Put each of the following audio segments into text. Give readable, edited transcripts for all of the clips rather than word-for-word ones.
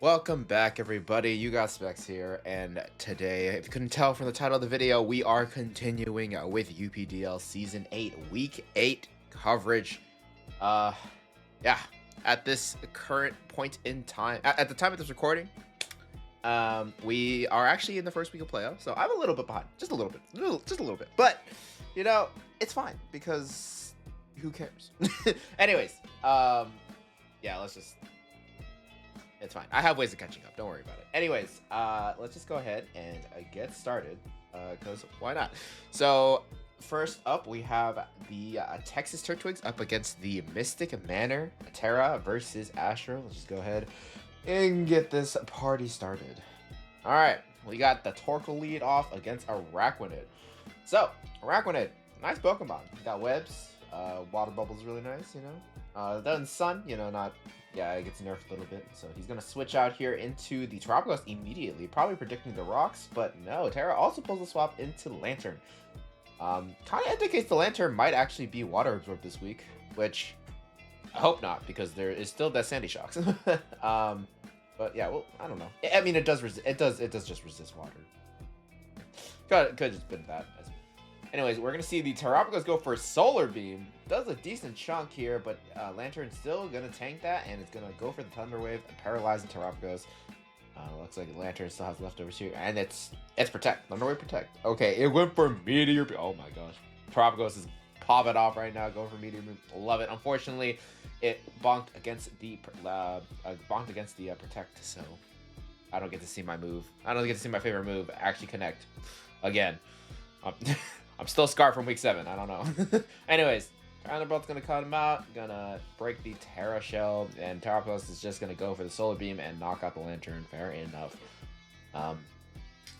Welcome back, everybody. You got Specs here, and today, if you couldn't tell from the title of the video, we are continuing with UPDL Season 8, Week 8 coverage. Yeah, at this current point in time, at the time of this recording, we are actually in the first week of playoffs, so I'm a little bit behind, just a little bit, but, you know, it's fine, because who cares? Anyways, yeah, it's fine. I have ways of catching up. Don't worry about it. Anyways, let's just go ahead and get started, because why not? So, first up, we have the Texas Turtwigs up against the Mystic Manor Terra versus Astro. Let's just go ahead and get this party started. All right, we got the Torkoal lead off against Araquanid. So, Araquanid, nice Pokemon. Got webs. Water bubble's really nice, you know. Then Sun, you know, not... Yeah, it gets nerfed a little bit, so he's going to switch out here into the Terrapagos immediately, probably predicting the rocks, but no, Terra also pulls the swap into Lantern. Kind of indicates the Lantern might actually be Water Absorb this week, which I hope not, because there is still that Sandy Shocks. But yeah, well, I don't know. I mean, it does just resist water. Could have just been that. Anyways, we're going to see the Terrapagos go for Solar Beam. Does a decent chunk here, but Lantern's still going to tank that, and it's going to go for the Thunder Wave and paralyze the Terrapagos. Looks like Lantern still has leftovers here, and it's Protect. Thunder Wave Protect. Okay, it went for Meteor Beam. Oh my gosh. Terrapagos is popping off right now, going for Meteor Beam. Love it. Unfortunately, it bonked against the Protect, so I don't get to see my move. I don't get to see my favorite move actually connect again. I'm still scarred from week 7. I don't know. Anyways, Roundabout's gonna cut him out, gonna break the Terra Shell, and Terrapagos is just gonna go for the Solar Beam and knock out the Lantern. Fair enough.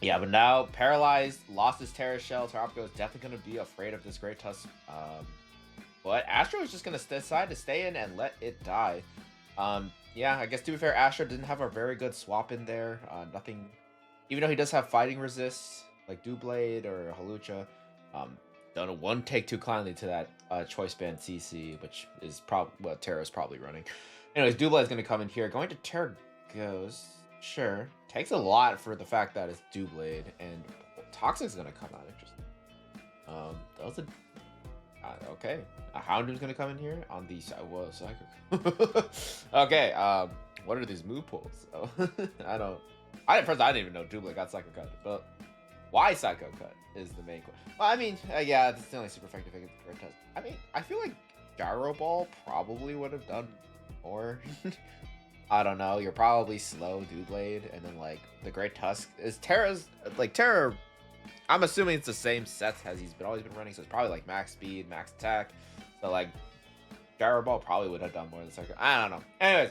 Yeah, but now paralyzed, lost his Terra Shell. Terrapagos is definitely gonna be afraid of this Great Tusk. But Astro is just gonna decide to stay in and let it die. Yeah, I guess to be fair, Astro didn't have a very good swap in there. Nothing, even though he does have fighting resists like Doublade or Hawlucha. Don't take too kindly to that choice band CC, which is probably what Terra's probably running. Anyways, Doublade is going to come in here. Going to Terra goes, sure. Takes a lot for the fact that it's Doublade, and Toxic's going to come out. Interesting. Okay. A Houndoom's going to come in here on the Psychic. Okay. What are these move pulls? Oh, I didn't even know Doublade got Psycho Cut, but why Psycho Cut is the main question. Well, I mean, yeah, it's the only super effective against the Great Tusk. I mean, I feel like Gyro Ball probably would have done more. I don't know. You're probably slow, Doublade, and then like the Great Tusk is Terra's like Terra. I'm assuming it's the same sets as he's always been running, so it's probably like max speed, max attack. So like Gyro Ball probably would have done more than Psycho. I don't know. Anyways,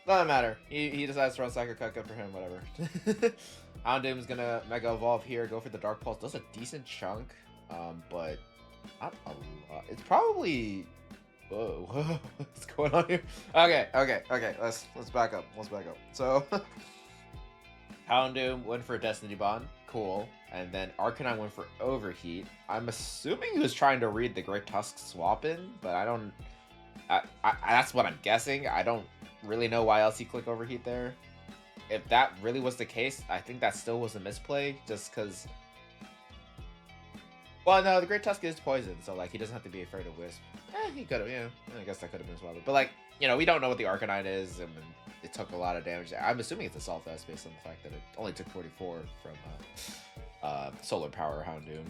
doesn't matter. He decides to run Psycho Cut. Good for him. Whatever. Houndoom's gonna Mega Evolve here, go for the Dark Pulse. Does a decent chunk, but not a lot. It's probably... Whoa, what's going on here? Okay. Let's back up. So, Houndoom went for Destiny Bond. Cool. And then Arcanine went for Overheat. I'm assuming he was trying to read the Great Tusk swap in, but I don't... that's what I'm guessing. I don't really know why else he clicked Overheat there. If that really was the case, I think that still was a misplay, just because... Well, no, the Great Tusk is poison, so, like, he doesn't have to be afraid of Wisp. He could have, yeah. I guess that could have been swallowed. But, like, you know, we don't know what the Arcanine is, and it took a lot of damage. I'm assuming it's a Assault Vest based on the fact that it only took 44 from Solar Power Houndoom.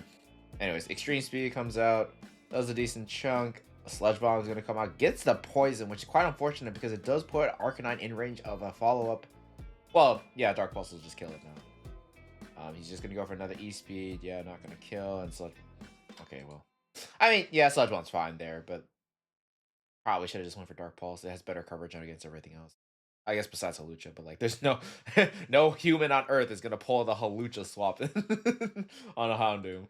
Anyways, Extreme Speed comes out, does a decent chunk. A Sludge Bomb is going to come out, gets the poison, which is quite unfortunate because it does put Arcanine in range of a follow-up. Well, yeah, Dark Pulse will just kill it now. He's just going to go for another E-Speed. Yeah, not going to kill. And Sludge... Okay, well. I mean, yeah, Sludge Bomb's fine there, but probably should have just went for Dark Pulse. It has better coverage against everything else. I guess besides Hawlucha, but, like, there's no... no human on Earth is going to pull the Hawlucha swap on a Houndoom.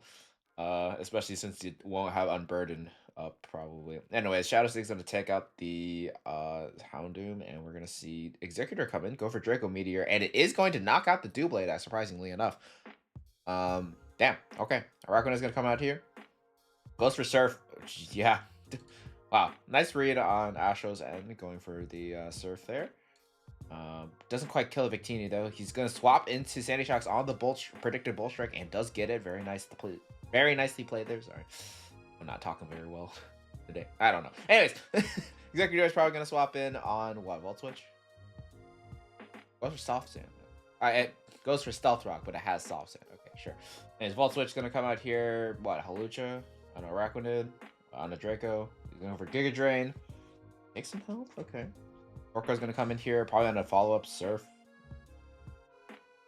Especially since you won't have Unburden up, probably. Anyways, Shadow Stick's going to take out the Houndoom, and we're going to see Executor come in, go for Draco Meteor, and it is going to knock out the Doublade, surprisingly enough. Damn, okay. Araquanid is going to come out here. Goes for Surf. Yeah. Wow, nice read on Astro's end, going for the Surf there. Doesn't quite kill the Victini though. He's gonna swap into Sandy Shocks on the predicted Bull Strike and does get it. Very nice to play. Very nicely played there. Sorry, I'm not talking very well today. I don't know. Anyways, Executor is probably gonna swap in on what? Volt Switch. Goes for Soft Sand. It goes for Stealth Rock, but it has Soft Sand. Okay, sure. And his Volt Switch is gonna come out here. What? Halucha on a Araquanid on a Draco. He's going for Giga Drain. Take some health. Okay. Orko's gonna come in here, probably on a follow-up Surf.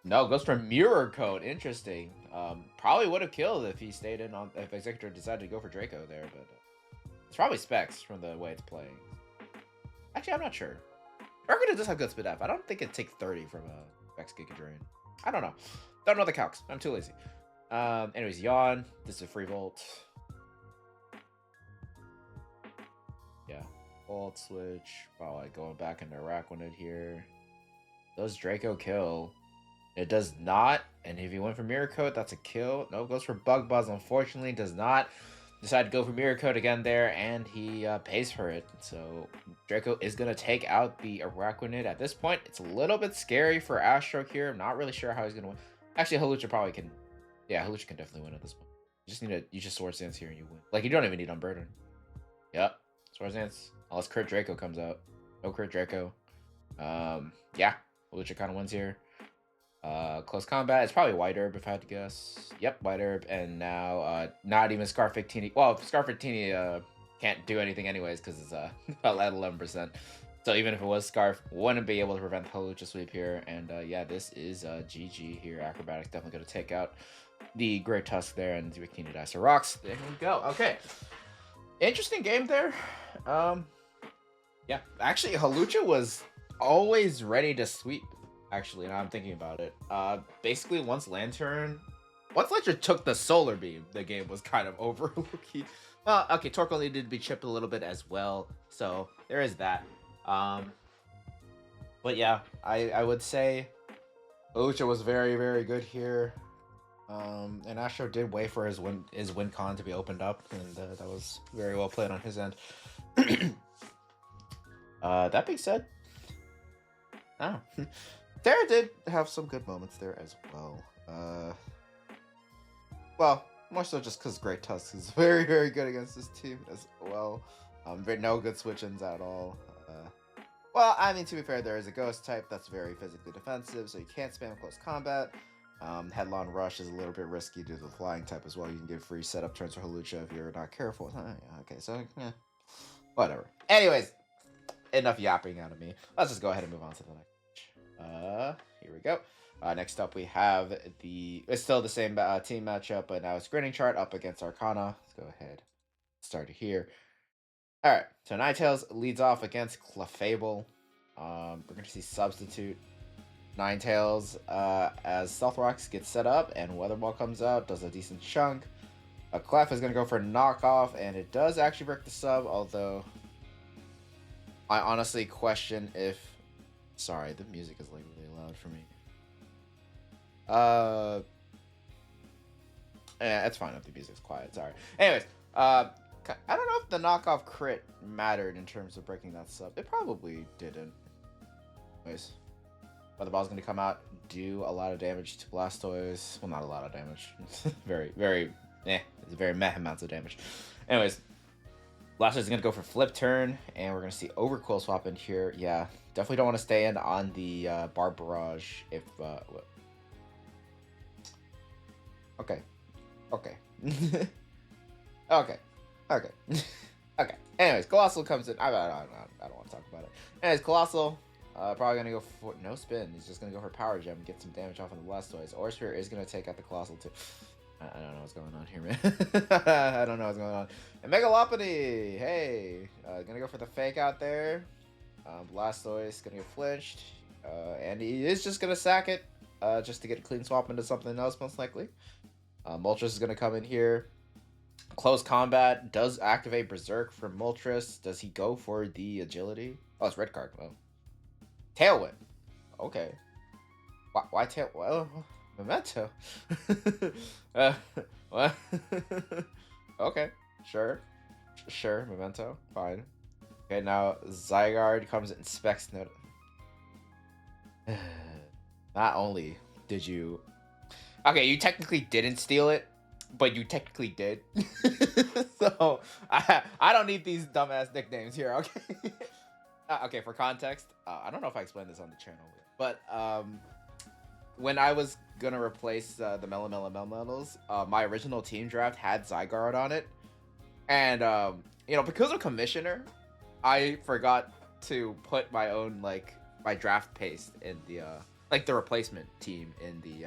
No, goes for Mirror Coat. Interesting. Probably would have killed if he stayed in on if Executor decided to go for Draco there, but it's probably Specs from the way it's playing. Actually, I'm not sure. Orko does have good speed up. I don't think it'd take 30 from a Vex Giga Drain. I don't know. Don't know the calcs. I'm too lazy. Anyways, Yawn. This is a free Volt. Yeah. Volt Switch. Probably going back into Araquanid here. Does Draco kill? It does not. And if he went for Mirror Coat, that's a kill. No, goes for Bug Buzz. Unfortunately, does not. Decide to go for Mirror Coat again there, and he pays for it. So Draco is going to take out the Araquanid. At this point, it's a little bit scary for Astro here. I'm not really sure how he's going to win. Actually, Halucha probably can. Yeah, Halucha can definitely win at this point. You just Swords Dance here and you win. Like, you don't even need Unburden. Yep. Swords Dance. Unless Crit Draco comes out. No Crit Draco. Yeah. Halucha kind of wins here. Close combat. It's probably White Herb if I had to guess. Yep, White Herb. And now, not even Scarf Victini. Well, Scarf Victini, can't do anything anyways because it's, at 11%. So even if it was Scarf, wouldn't be able to prevent the Halucha sweep here. And, yeah, this is, GG here. Acrobatics definitely going to take out the Great Tusk there, and Victini dies to rocks. There we go. Okay. Interesting game there. Yeah. Actually, Halucha was always ready to sweep. Actually, now I'm thinking about it. Basically, once Lantern took the Solar Beam, the game was kind of over. Well, okay, Torkoal needed to be chipped a little bit as well, so there is that. But yeah, I would say Halucha was very, very good here. And Astro did wait for his win con to be opened up, and that was very well played on his end. That being said, Terra did have some good moments there as well. Well, more so just because Great Tusk is very, very good against this team as well. No good switch-ins at all. Well, I mean, to be fair, there is a Ghost type that's very physically defensive, so you can't spam close combat. Headlong Rush is a little bit risky due to the flying type as well. You can get free setup turns for Halucha if you're not careful. Yeah, okay, so, yeah. Whatever. Anyways, enough yapping out of me. Let's just go ahead and move on to the next. Here we go. Next up, we have it's still the same team matchup, but now it's Grinning Chart up against Arcana. Let's go ahead. Start here. All right, so Ninetales leads off against Clefable. We're going to see Substitute. Ninetales as Stealth Rocks gets set up, and Weather Ball comes out, does a decent chunk. Clef is going to go for a knockoff, and it does actually break the sub, although I honestly question if... Sorry, the music is like really loud for me. Yeah, it's fine if the music's quiet, sorry. Anyways, I don't know if the knockoff crit mattered in terms of breaking that sub. It probably didn't. Anyways, Weather Ball's going to come out, do a lot of damage to Blastoise. Well, not a lot of damage. Very, very, it's very meh amounts of damage. Anyways, Blastoise is going to go for Flip Turn, and we're going to see Overquill swap in here. Yeah, definitely don't want to stay in on the Barb Barrage if... Okay. Okay. Okay. Okay. Okay. Anyways, Colossal comes in. I don't want to talk about it. Anyways, Colossal... probably going to go for... No spin. He's just going to go for Power Gem and get some damage off of the Blastoise. Orsphere is going to take out the Colossal too. I don't know what's going on here, man. I don't know what's going on. And Megalopony! Hey! Going to go for the Fake out there. Blastoise going to get flinched. And he is just going to sack it. Just to get a clean swap into something else, most likely. Moltres is going to come in here. Close combat does activate Berserk from Moltres. Does he go for the agility? Oh, it's red card. Oh. Tailwind. Okay. Why tail? Well, Memento. What? Okay. Sure. Sure. Memento. Fine. Okay. Now Zygarde comes and inspects. Not only did you... Okay, you technically didn't steal it, but you technically did. So, I don't need these dumbass nicknames here, okay? Okay, for context, I don't know if I explained this on the channel, but when I was gonna replace the Mellows, my original team draft had Zygarde on it. And, you know, because of Commissioner, I forgot to put my own, like, my draft paste in the, like, the replacement team in the,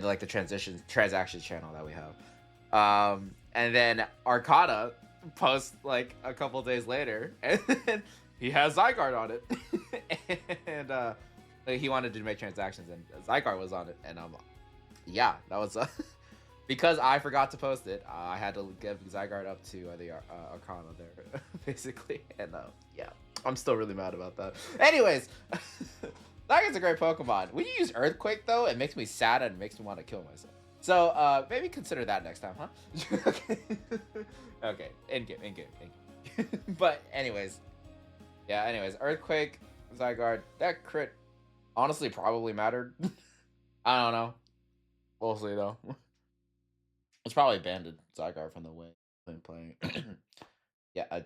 like, the transactions channel that we have. And then Arcana posts, like, a couple days later, and then he has Zygarde on it. And, like, he wanted to make transactions, and Zygarde was on it, and, yeah, that was, because I forgot to post it, I had to give Zygarde up to the Arcana there, basically. And yeah, I'm still really mad about that. Anyways, Zygarde's a great Pokemon. When you use Earthquake, though, it makes me sad and makes me want to kill myself. So maybe consider that next time, huh? Okay. Okay, in-game. But anyways, yeah, Earthquake, Zygarde, that crit honestly probably mattered. I don't know. We'll see, though. It's probably banned Zygarde from the way I'm playing. Yeah,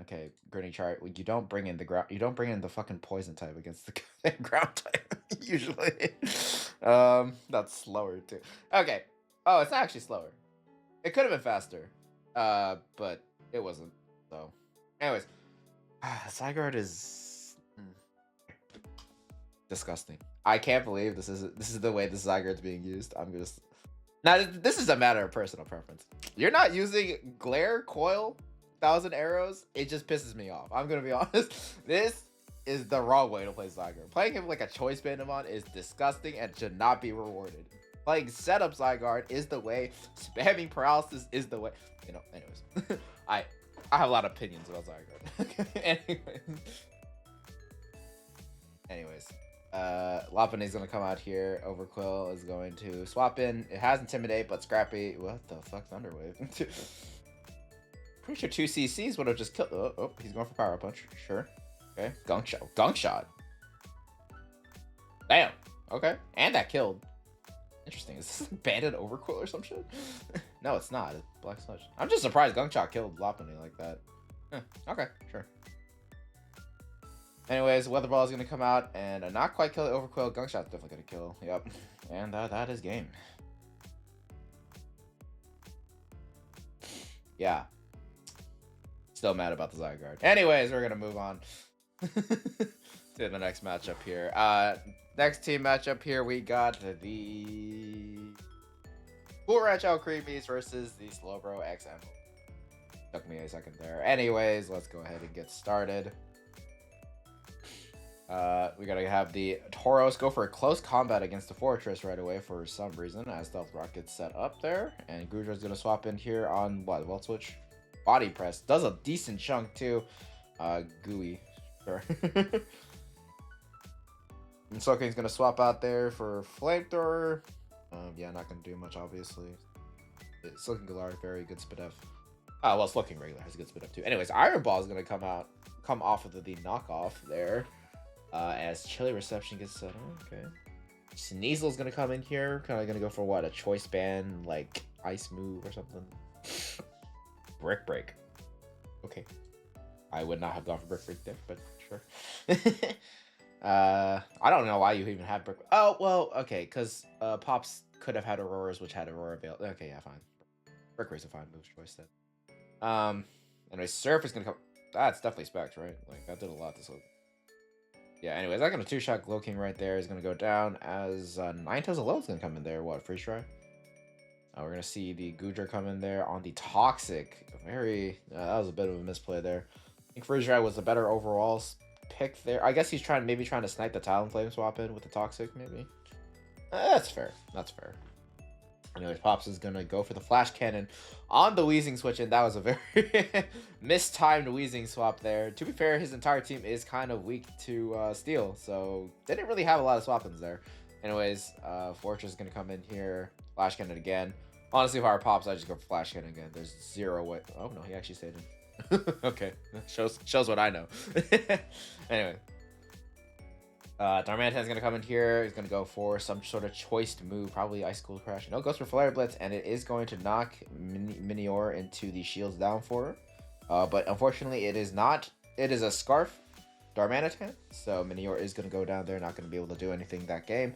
okay. Grinning chart. You don't bring in the ground. You don't bring in the fucking poison type against the ground type usually. That's slower too. Okay. Oh, it's not actually slower. It could have been faster. But it wasn't. So, anyways, Zygarde is disgusting. I can't believe this is the way the Zygarde's being used. I'm just. Now, this is a matter of personal preference. You're not using Glare, Coil, 1,000 Arrows. It just pisses me off. I'm going to be honest. This is the wrong way to play Zygarde. Playing him like a Choice Bandamon is disgusting and should not be rewarded. Playing Setup Zygarde is the way. Spamming Paralysis is the way. You know, anyways. I have a lot of opinions about Zygarde. Anyways. Lopunny's gonna come out here. Overquill is going to swap in. It has Intimidate, but Scrappy. What the fuck, Thunderwave? Pretty sure 2 CCs would have just killed. Oh, he's going for Power Punch. Sure. Okay. Gunk Shot. Damn. Okay. And that killed. Interesting. Is this Banded Overquill or some shit? No, it's not. It's Black Sludge. I'm just surprised Gunk Shot killed Lopunny like that. Okay, sure. Anyways, Weather Ball is going to come out and not quite kill Overquill. Gunk Shot's definitely going to kill. Yep. And that is game. Yeah. Still mad about the Zygarde. Anyways, we're going to move on to the next matchup here. Next team matchup here, we got the Cool Ranch Alcremies versus the Slowbro X Emboars. Took me a second there. Anyways, let's go ahead and get started. We gotta have the Tauros go for a close combat against the Fortress right away for some reason, as Stealth Rock gets set up there. And Gudra's gonna swap in here on what? Volt Switch? Body Press. Does a decent chunk too. Gooey. Sure. And Soaking's gonna swap out there for Flamethrower. Yeah, not gonna do much, obviously. Slowking Galar, very good Spidef. Well, Slowking regular has a good Spidef too. Anyways, Iron Ball is gonna come off of the knockoff there. As Chilly Reception gets set up. Okay. Sneasel's gonna come in here. Kind of gonna go for what? A Choice Band, like Ice Move or something. Brick Break. Okay. I would not have gone for Brick Break there, but sure. I don't know why you even have Brick. Oh, well, okay, because Pops could have had Auroras, which had Aurora Veil. Okay, yeah, fine. Brick Break's a fine move choice then. Anyway, Surf is gonna come. That's definitely Specs, right? Like, that did a lot this whole. Yeah, anyways, I got a 2-shot Glow King right there. Is going to go down as Ninetales Alone's going to come in there. What, Freeze Dry? We're going to see the Gudra come in there on the Toxic. Very, that was a bit of a misplay there. I think Freeze Dry was the better overall pick there. I guess he's maybe trying to snipe the Talonflame swap in with the Toxic, maybe. That's fair. That's fair. Anyways, Pops is going to go for the Flash Cannon on the Weezing switch, and that was a very mistimed Weezing swap there. To be fair, his entire team is kind of weak to Steel, so they didn't really have a lot of swap-ins there. Anyways, Fortress is going to come in here, Flash Cannon again. Honestly, if I were Pops, I'd just go for Flash Cannon again. There's zero way. Oh, no, he actually stayed in. Okay, shows what I know. Anyway. Darmanitan's gonna come in here. He's gonna go for some sort of choice move, probably Ice Cold Crash. No, goes for Flare Blitz, and it is going to knock Minior into the shields down for her. But unfortunately, it is not. It is a Scarf Darmanitan, so Minior is gonna go down there, not gonna be able to do anything that game.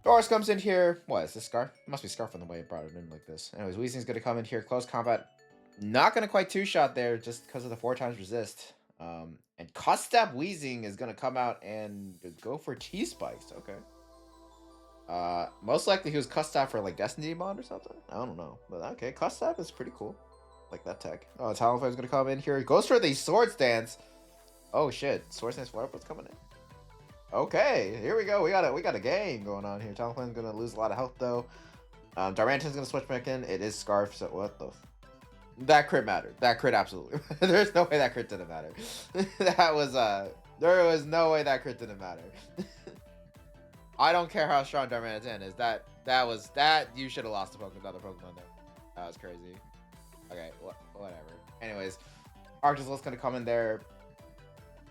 Doris comes in here. What is this Scarf? It must be Scarf on the way it brought it in like this. Anyways, Weezing's gonna come in here, close combat. Not gonna quite two-shot there just because of the 4x resist. And Cut Step Weezing is gonna come out and go for T-Spikes, okay. Most likely he was Cut Step for like Destiny Bond or something. I don't know. But okay, Cut Step is pretty cool. Like that tech. Oh, Talonflame's gonna come in here. He goes for the Sword Stance. Oh shit. Sword Stance Flutterfoot's coming in. Okay, here we go. We got a game going on here. Talonflame's gonna lose a lot of health though. Darmanitan's gonna switch back in. It is Scarf, so what the that crit mattered. That crit absolutely. There's no way that crit didn't matter. That was there was no way that crit didn't matter. I don't care how strong Darmanitan is. That you should have lost to another Pokemon there. That was crazy. Okay, whatever. Anyways, Arctoslow's gonna come in there.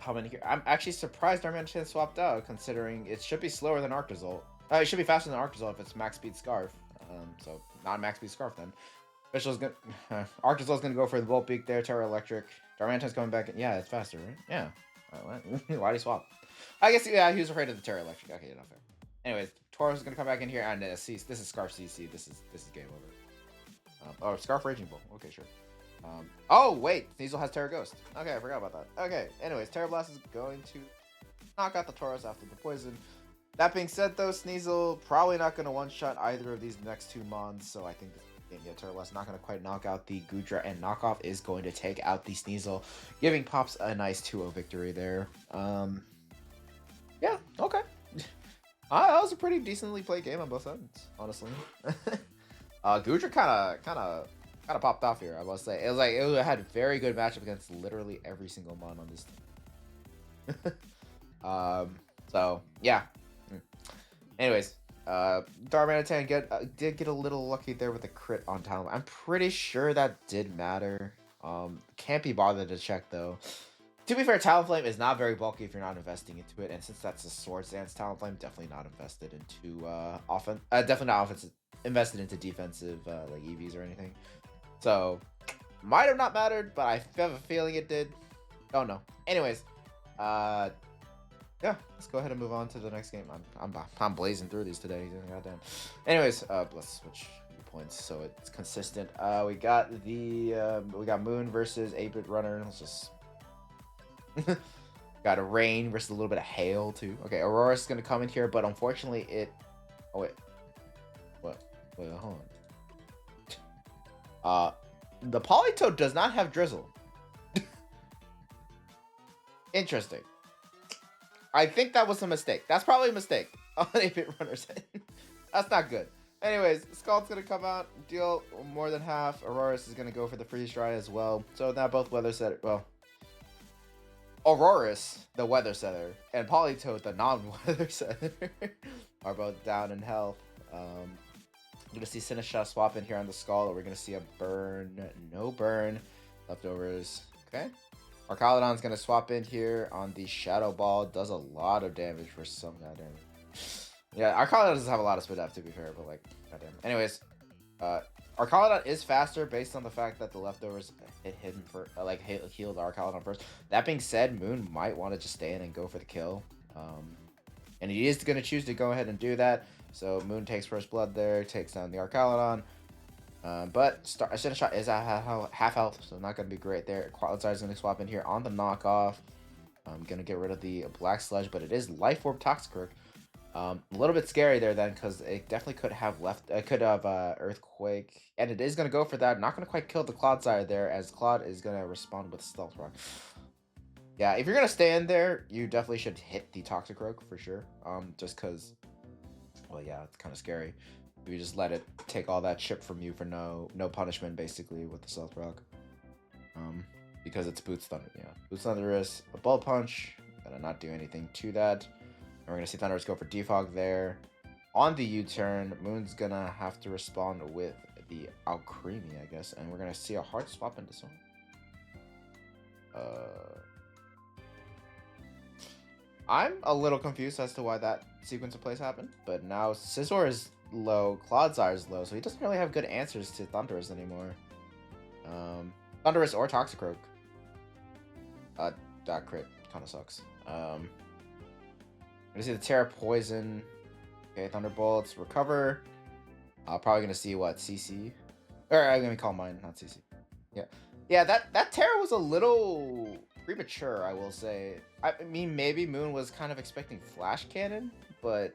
Come in here. I'm actually surprised Darmanitan swapped out, considering it should be slower than Arctosol. It should be faster than Arctosol if it's max speed Scarf. So not max speed Scarf then. Official's gonna Arctoslow's gonna go for the Volt Beak there, Terra Electric. Darmanitan's coming back in. Yeah, it's faster, right? Yeah. Why'd he swap? I guess yeah, he was afraid of the Terra Electric. Okay, not fair. Anyways, Tauros is gonna come back in here and this is Scarf CC. This is game over. Oh, Scarf Raging Bull. Okay, sure. Oh wait, Sneasel has Terra Ghost. Okay, I forgot about that. Okay, anyways, Terra Blast is going to knock out the Tauros after the poison. That being said, though, Sneasel probably not going to one-shot either of these next two mons, so I think this game, yeah, Terra Blast not going to quite knock out the Goodra, and Knockoff is going to take out the Sneasel, giving Pops a nice 2-0 victory there. Yeah, okay. That was a pretty decently played game on both sides, honestly. Goodra kind of popped off here, I must say. It was like it had a very good matchup against literally every single mon on this team. So yeah. Anyways, Darmanitan did get a little lucky there with a crit on Talon. I'm pretty sure that did matter. Can't be bothered to check though. To be fair, Talonflame is not very bulky if you're not investing into it, and since that's a Sword Stance, Talonflame definitely not invested into offense. Definitely not offensive. Invested into defensive like EVs or anything. So might have not mattered, but I have a feeling it did. Don't know. Anyways, yeah, let's go ahead and move on to the next game. I'm blazing through these today. Goddamn. Anyways, let's switch points so it's consistent. We got Moon versus 8-Bit Runner. Let's just got a rain versus a little bit of hail too. Okay, Aurora's gonna come in here, but unfortunately it. Oh wait, what? Wait, hold on. The Politoed does not have Drizzle. Interesting. I think that was a mistake. That's probably a mistake on 8-Bit Runner's end. That's not good. Anyways, Scald's going to come out, deal more than half. Aurora's is going to go for the Freeze Dry as well. So now both Weather Setter, well, Auroras, the Weather Setter, and Politoed, the non-Weather Setter, are both down in health. We're going to see Sheninja swap in here on the Scald. We're going to see a burn, no burn, leftovers. Okay. Arcalodon's going to swap in here on the Shadow Ball. Does a lot of damage for some goddamn. Yeah, Arcalodon doesn't have a lot of speed up, to be fair, but like, goddamn. Anyways, Arcalodon is faster based on the fact that the leftovers hit him for, healed Arcalodon first. That being said, Moon might want to just stay in and go for the kill. And he is going to choose to go ahead and do that. So Moon takes first blood there, takes down the Arcalodon. But Sheninja is at half health, so not going to be great there. Qualitzar is going to swap in here on the knockoff. I'm going to get rid of the Black Sludge, but it is Life Orb Toxicroak. A little bit scary there then, because it definitely could have Earthquake, and it is going to go for that. Not going to quite kill the Clodsire there, as Clod is going to respond with Stealth Rock. Yeah, if you're going to stay in there, you definitely should hit the Toxicroak for sure. Just because, well, yeah, it's kind of scary. You just let it take all that chip from you for no punishment, basically, with the Stealth Rock. Because it's Boots Thunder, yeah. Boots Thunder is a Bullet Punch. Gonna not do anything to that. And we're gonna see Thundurus go for Defog there. On the U-turn, Moon's gonna have to respond with the Alcremie, I guess. And we're gonna see a hard swap into someone. I'm a little confused as to why that sequence of plays happened, but now Scizor is low, Clodsire is low, so he doesn't really have good answers to Thundurus anymore. Thundurus or Toxicroak. That crit kind of sucks. Gonna see the Terra Poison. Okay, Thunderbolts, recover. Probably gonna see what CC, or I'm gonna call mine, not CC. Yeah. That Terra was a little premature, I will say. I mean, maybe Moon was kind of expecting Flash Cannon, but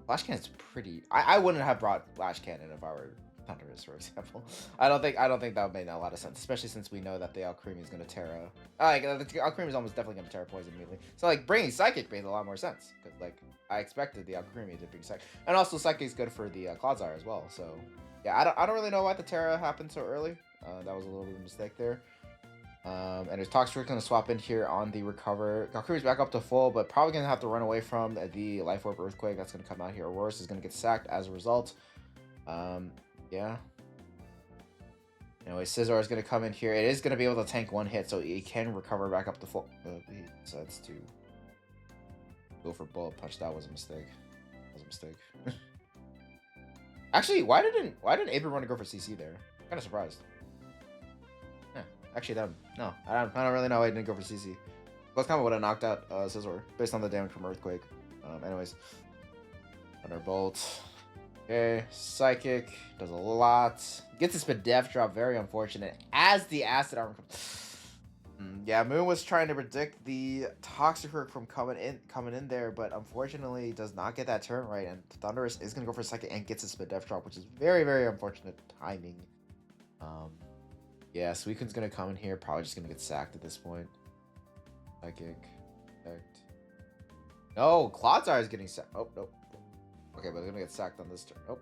Flash Cannon's pretty. I wouldn't have brought Flash Cannon if I were Thundurus, for example. I don't think that would make a lot of sense, especially since we know that the Alcremie is gonna Terra. Like the Alcremie is almost definitely gonna Terra Poison immediately. So like bringing Psychic made a lot more sense because like I expected the Alcremie to bring Psychic, and also Psychic is good for the Clodsire as well. So yeah, I don't really know why the Terra happened so early. That was a little bit of a mistake there. And his Toxicroak gonna swap in here on the recover. Alcremie's back up to full, but probably gonna have to run away from the Life Orb Earthquake that's gonna come out here. Aurorus is gonna get sacked as a result. Yeah. Anyway, Scizor is going to come in here. It is going to be able to tank one hit, so he can recover back up to full. He decides to go for Bullet Punch. That was a mistake. Actually, why didn't Abraham want to go for CC there? I'm kind of surprised. Yeah, actually, no, I don't really know why he didn't go for CC. Close Combo would have knocked out Scizor based on the damage from Earthquake. Anyways, Thunderbolt. Okay, Psychic does a lot. Gets his Def Drop, very unfortunate. As the Acid Armor comes. Yeah, Moon was trying to predict the Toxicroak from coming in there, but unfortunately does not get that turn right. And Thundurus is gonna go for Psychic and gets his Def Drop, which is very, very unfortunate timing. Yeah, Suicune's gonna come in here, probably just gonna get sacked at this point. Psychic, effect. No, Clodsire is getting sacked. Oh, nope. Okay, but they're gonna get sacked on this turn. Oh.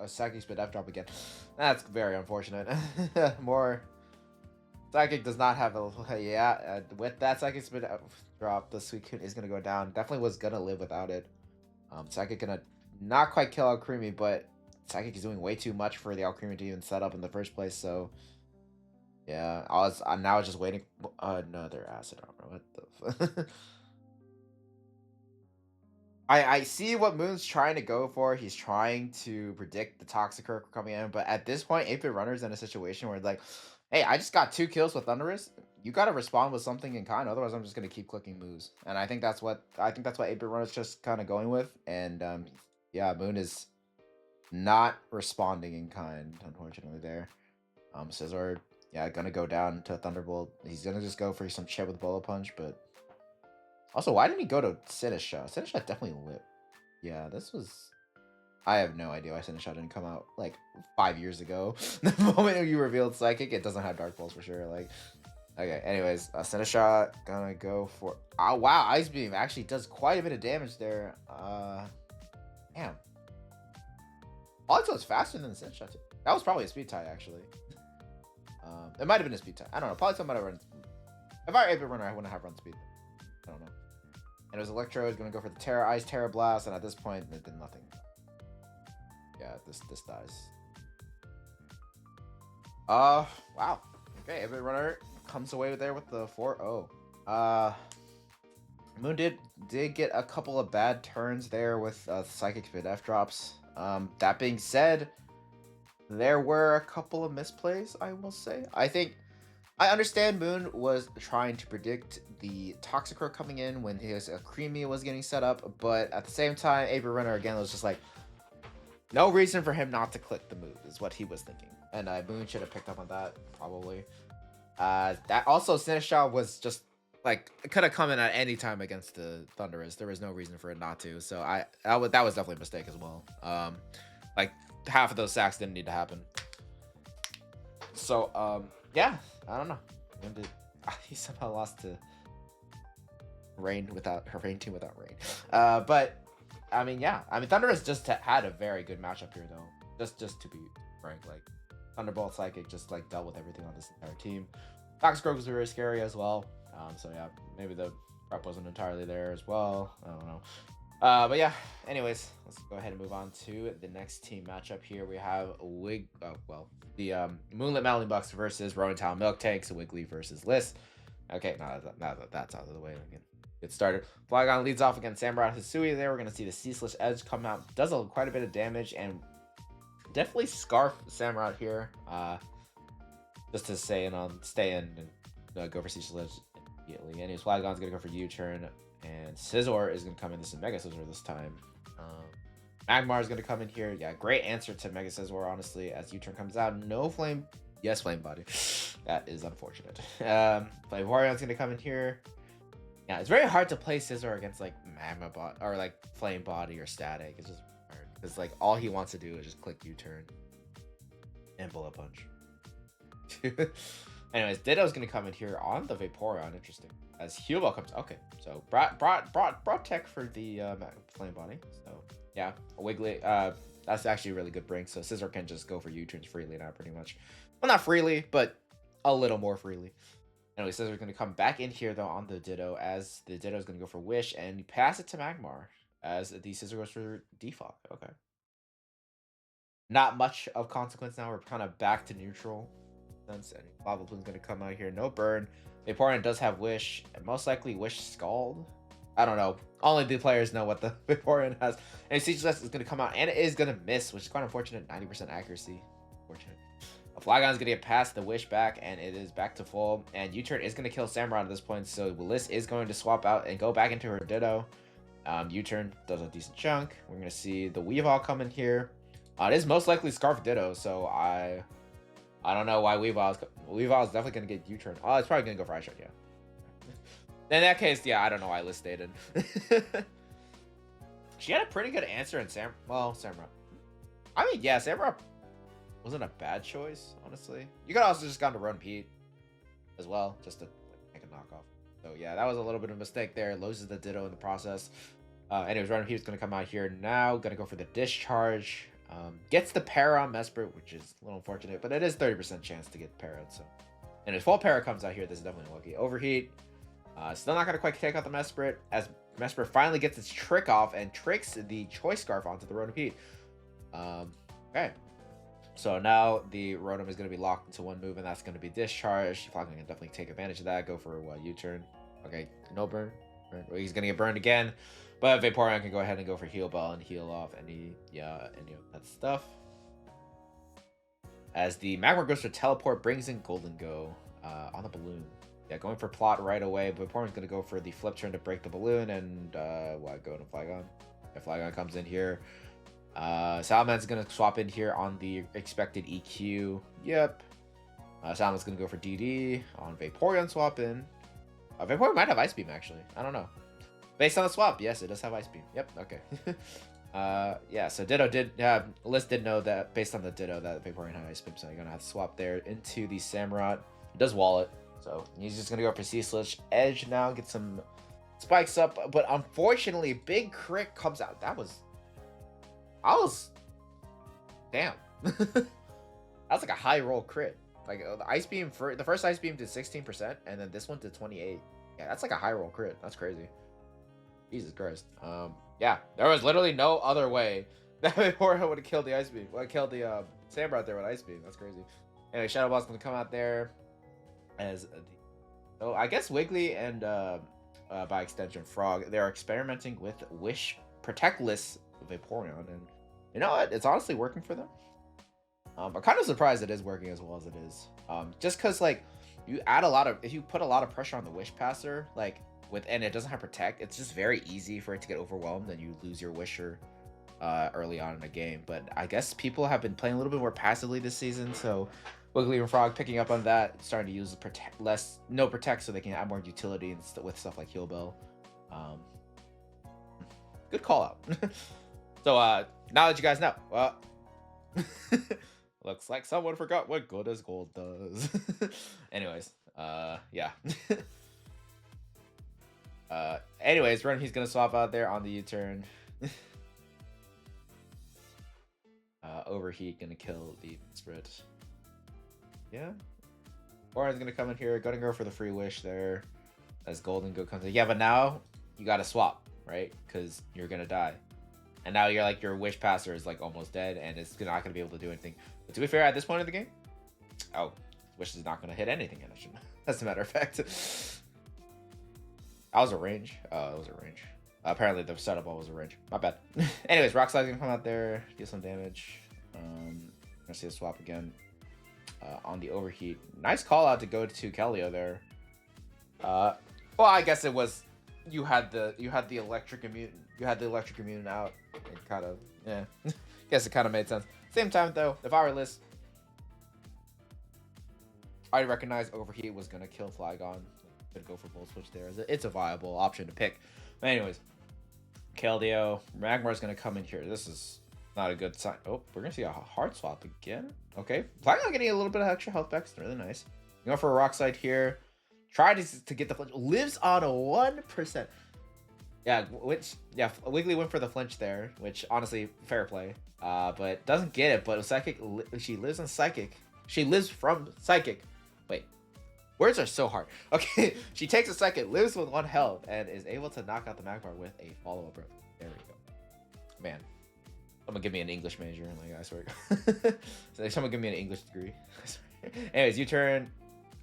Psychic's Def Drop again. That's very unfortunate. More. Psychic does not have a. Yeah, with that Psychic's Def Drop, the Suicune is gonna go down. Definitely was gonna live without it. Psychic gonna not quite kill Alcremie, but Psychic is doing way too much for the Alcremie to even set up in the first place. So yeah, I'm now just waiting. Another Acid Armor. What the. I see what Moon's trying to go for. He's trying to predict the Toxicroak coming in, but at this point, 8-bit Runner's in a situation where it's like, hey, I just got 2 kills with Thundurus. You gotta respond with something in kind, otherwise I'm just gonna keep clicking moves. And I think that's what 8-bit Runner's just kind of going with. And yeah, Moon is not responding in kind, unfortunately there. Scizor, yeah, gonna go down to Thunderbolt. He's gonna just go for some chip with Bullet Punch, but. Also, why didn't he go to Sheninja? Sheninja definitely lit. Yeah, this was. I have no idea why Sheninja didn't come out like 5 years ago. The moment you revealed Psychic, it doesn't have Dark Pulse for sure. Like, okay. Anyways, Sheninja gonna go for. Oh wow, Ice Beam actually does quite a bit of damage there. Damn. Politoed is faster than Sheninja. That was probably a speed tie actually. It might have been a speed tie. I don't know. Politoed might have run. If I were able to run, I wouldn't have run speed. I don't know. And it was Electrode going to go for the Terra Ice Terra Blast, and at this point, it did nothing. Yeah, this dies. Wow. Okay, 8-bit Runner comes away there with the 4-0. Moon did get a couple of bad turns there with Psychic Def Drops. That being said, there were a couple of misplays, I will say. I understand Moon was trying to predict the Toxicroak coming in when his Alcremie was getting set up, but at the same time, 8-bit Runner again was just like, no reason for him not to click the move is what he was thinking. And Moon should have picked up on that, probably. That also, Sheninja was just, like, it could have come in at any time against the Thundurus. There was no reason for it not to, so that was definitely a mistake as well. Like, half of those sacks didn't need to happen. So, yeah, I don't know. He somehow lost to Rain team without Rain. But I mean, yeah. I mean, Thundurus just had a very good matchup here, though. Just to be frank, like Thunderbolt Psychic just like dealt with everything on this entire team. Toxicroak was very scary as well. So yeah, maybe the prep wasn't entirely there as well. I don't know. But yeah, anyways, let's go ahead and move on to the next team matchup here. We have the Moonlit Malie Muks versus Rowan Miltanks, Wiggly versus List. Okay, now that that's out of the way, we can get started. Flygon leads off against Samurai Hisui there. We're going to see the Ceaseless Edge come out. Does quite a bit of damage and definitely scarf Samurai here. Just to stay in and go for Ceaseless Edge immediately. Anyways, Flygon's going to go for U-turn. And Scizor is going to come in. This is Mega Scizor this time. Magmar is going to come in here. Yeah, great answer to Mega Scizor, honestly, as U-turn comes out. No Flame. Yes, Flame Body. That is unfortunate. Vaporeon's going to come in here. Yeah, it's very hard to play Scizor against, like, Magma Bot or, like, Flame Body or Static. It's just hard. Because, like, all he wants to do is just click U-turn and Bullet Punch. Anyways, Ditto's going to come in here on the Vaporeon. Interesting. As Healbell comes. Okay, so brought tech for the Flame Body. So, yeah, Wiggly. That's actually a really good bring. So Scizor can just go for U-turns freely now, pretty much. Well, not freely, but a little more freely. Anyway, Scizor's going to come back in here, though, on the Ditto, as the Ditto is going to go for Wish, and pass it to Magmar, as the Scizor goes for Defog. Okay. Not much of consequence now. We're kind of back to neutral. And Lava Plume's going to come out here. No burn. Vaporeon does have Wish, and most likely Wish Scald. I don't know. Only the players know what the Vaporeon has. And Ceaseless is going to come out, and it is going to miss, which is quite unfortunate. 90% accuracy. Unfortunate. Flygon's going to get past the Wish back, and it is back to full. And U-turn is going to kill Samurai at this point, so Willis is going to swap out and go back into her Ditto. U-turn does a decent chunk. We're going to see the Weavile come in here. It is most likely Scarf Ditto, so I don't know why Weavile is definitely going to get U-turn. Oh, it's probably going to go for Ice Shard, yeah. In that case, yeah, I don't know why Liz stated. She had a pretty good answer in Samurai. I mean, yeah, Samurai wasn't a bad choice, honestly. You could also just gone to Run Pete as well, just to make a knockoff. So yeah, that was a little bit of a mistake there. Loses the Ditto in the process. Anyways, Run Pete's going to come out here now. Going to go for the Discharge. Gets the Para on Mesprit, which is a little unfortunate, but it is 30% chance to get para'd. So, and if full Para comes out here, this is definitely lucky. Overheat. Still not going to quite take out the Mesprit, as Mesprit finally gets its trick off and tricks the Choice Scarf onto the Rotom Heat. Okay. So now the Rotom is going to be locked into one move, and that's going to be Discharge. Falcon can definitely take advantage of that. Go for a U-turn. Okay, no burn. He's going to get burned again. But Vaporeon can go ahead and go for Heal Ball and heal off any of that stuff. As the Magmar goes for Teleport, brings in Golden Go on the balloon. Yeah, going for Plot right away. But Vaporeon's going to go for the Flip Turn to break the balloon and go to Flygon. Yeah, Flygon comes in here. Salaman's going to swap in here on the expected EQ. Yep. Salaman's going to go for DD on Vaporeon swap in. Vaporeon might have Ice Beam, actually. I don't know. Based on the swap, yes, it does have Ice Beam. Yep, okay. Yeah, so Ditto did have... Liz did know that, based on the Ditto, that Vaporeon had Ice Beam, so you're going to have to swap there into the Samurott. It does Wallet, so he's just going to go for Ceaseless Edge now, get some spikes up, but unfortunately, big crit comes out. That was... Damn. That was like a high roll crit. Like, the Ice Beam, the first Ice Beam did 16%, and then this one did 28. Yeah, that's like a high roll crit. That's crazy. Jesus Christ. Yeah, there was literally no other way that Vaporeon would have killed the Ice Beam. Would have killed the Samurott there with Ice Beam. That's crazy. Anyway, Shadow Ball's gonna come out there as so I guess Wiggly and by extension Frog, they're experimenting with Wish Protectless Vaporeon, and you know what? It's honestly working for them. I'm kind of surprised it is working as well as it is. Just because like if you put a lot of pressure on the Wish Passer, like and it doesn't have Protect, it's just very easy for it to get overwhelmed and you lose your Wisher early on in the game. But I guess people have been playing a little bit more passively this season, so Wiggly and Frog picking up on that, starting to use no Protect so they can add more utility with stuff like Heal Bell. Good call out. So now that you guys know, well, looks like someone forgot what good as gold does. Anyways, yeah. Anyways, he's gonna swap out there on the U-turn. Overheat gonna kill the Sprint. Yeah. Warren's gonna come in here, gonna go for the free wish there. As Golden Go comes in. Yeah, but now you gotta swap, right? Because you're gonna die. And now you're like your wish passer is like almost dead and it's not gonna be able to do anything. But to be fair, at this point of the game, wish is not gonna hit anything in it, as a matter of fact. That was a range. It was a range. Apparently the setup ball was a range. My bad. Anyways, Rock Slide's gonna come out there, deal some damage. Gonna see a swap again. On the overheat. Nice call out to go to Keldeo there. Well, I guess it was you had the electric immune out. It kind of guess it kind of made sense. Same time though, if I were Liz, I recognize overheat was gonna kill Flygon. Could go for Volt Switch there. It's a viable option to pick. But anyways, Keldeo, Magmar's gonna come in here. This is not a good sign. Oh, we're gonna see a hard swap again. Okay, Flygon getting a little bit of extra health back. It's really nice. Going for a Rock Slide here. Try to get the flinch. Lives on a 1%. Yeah, Wiggly went for the flinch there, which honestly fair play. But doesn't get it. But Psychic, she lives on Psychic. She lives from Psychic. Wait, words are so hard. Okay, she takes a Psychic, lives with 1 health, and is able to knock out the Magmar with a follow-up breath. There we go. Man, someone give me an English major, like I swear. Someone give me an English degree. Anyways, U-turn.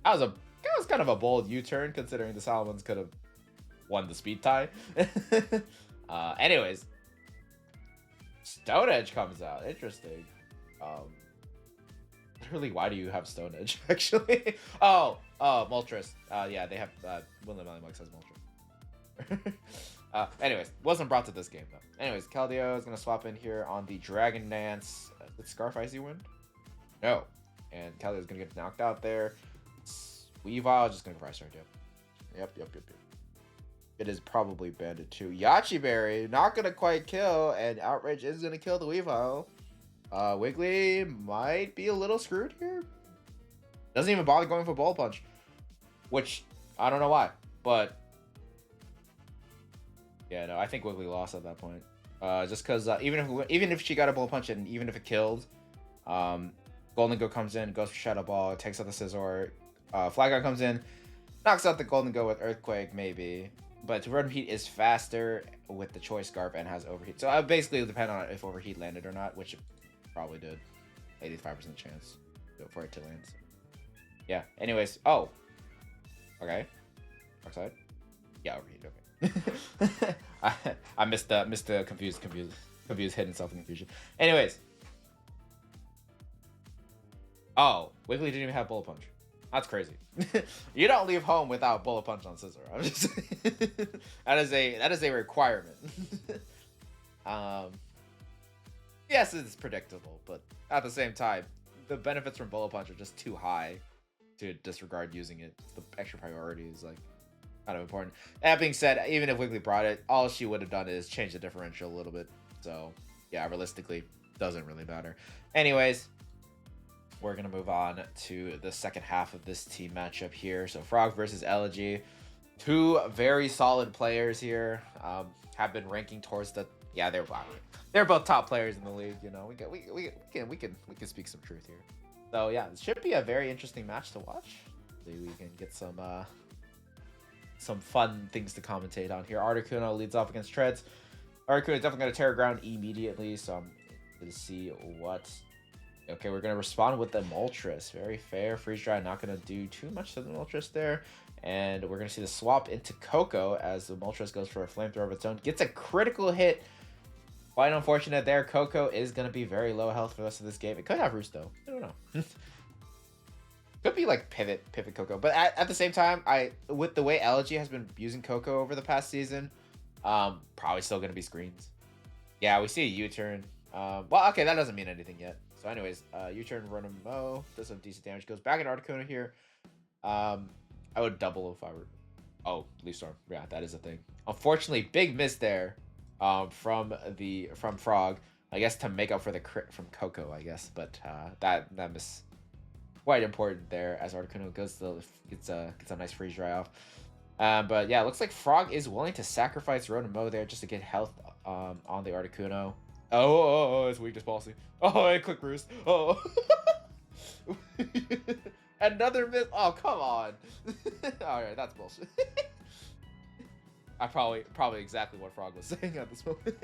That was kind of a bold U-turn considering the Salamons could have won the speed tie. Anyways, Stone Edge comes out. Interesting. Literally, why do you have Stone Edge actually? Moltres. Yeah, they have Moonlit Muks has Moltres. Anyways, wasn't brought to this game though. Anyways, Keldeo is gonna swap in here on the Dragon Dance. Did Scarf Icy win? No. And Keldeo is gonna get knocked out there. Weavile just gonna price start. Yep. It is probably banded too. Yachi Berry not gonna quite kill, and Outrage is gonna kill the Weavile. Wiggly might be a little screwed here. Doesn't even bother going for Ball Punch, which I don't know why, but yeah, no, I think Wiggly lost at that point. Just because even if she got a Ball Punch and even if it killed, Golden Go comes in, goes for Shadow Ball, takes out the Scizor. Flygon comes in, knocks out the Golden Go with Earthquake maybe, but Rotom Heat is faster with the Choice Scarf and has Overheat. So I basically depend on if Overheat landed or not, which it probably did. 85% chance for it to land. So. Yeah. Anyways, okay. Outside. Yeah, Overheat. Okay. I missed the confused hidden self confusion. Anyways. Oh, Wiggly didn't even have Bullet Punch. That's crazy. You don't leave home without Bullet Punch on Scizor. I'm just that is a requirement. Yes, it's predictable, but at the same time, the benefits from Bullet Punch are just too high to disregard using it. The extra priority is like kind of important. That being said, even if Wiggly brought it, all she would have done is change the differential a little bit. So yeah, realistically, doesn't really matter. Anyways, we're going to move on to the second half of this team matchup here. So Frog versus Elegy. 2 very solid players here. Have been ranking towards the... Yeah, they're both top players in the league. You know, we can speak some truth here. So yeah, this should be a very interesting match to watch. Hopefully we can get some fun things to commentate on here. Articuno leads off against Treads. Articuno is definitely going to tear ground immediately. So I'm going to see what... Okay, we're going to respond with the Moltres. Very fair. Freeze Dry not going to do too much to the Moltres there. And we're going to see the swap into Coco as the Moltres goes for a Flamethrower of its own. Gets a critical hit. Quite unfortunate there. Coco is going to be very low health for the rest of this game. It could have Roost, though. I don't know. Could be like pivot Coco. But at the same time, with the way Elegy has been using Coco over the past season, probably still going to be screens. Yeah, we see a U-turn. Well, okay, that doesn't mean anything yet. So anyways, U-turn, Rotom Mo, does some decent damage, goes back in Articuno here. I would double if I were... Oh, Leaf Storm. Yeah, that is a thing. Unfortunately, big miss there from Frog. I guess to make up for the crit from Coco, I guess. But that miss quite important there as Articuno gets a nice freeze dry off. But yeah, it looks like Frog is willing to sacrifice Rotom Mo there just to get health on the Articuno. Oh, it's weakness policy. Oh, and quick roost. Oh. Another miss. Oh, come on. Alright, that's bullshit. I probably exactly what Frog was saying at this moment.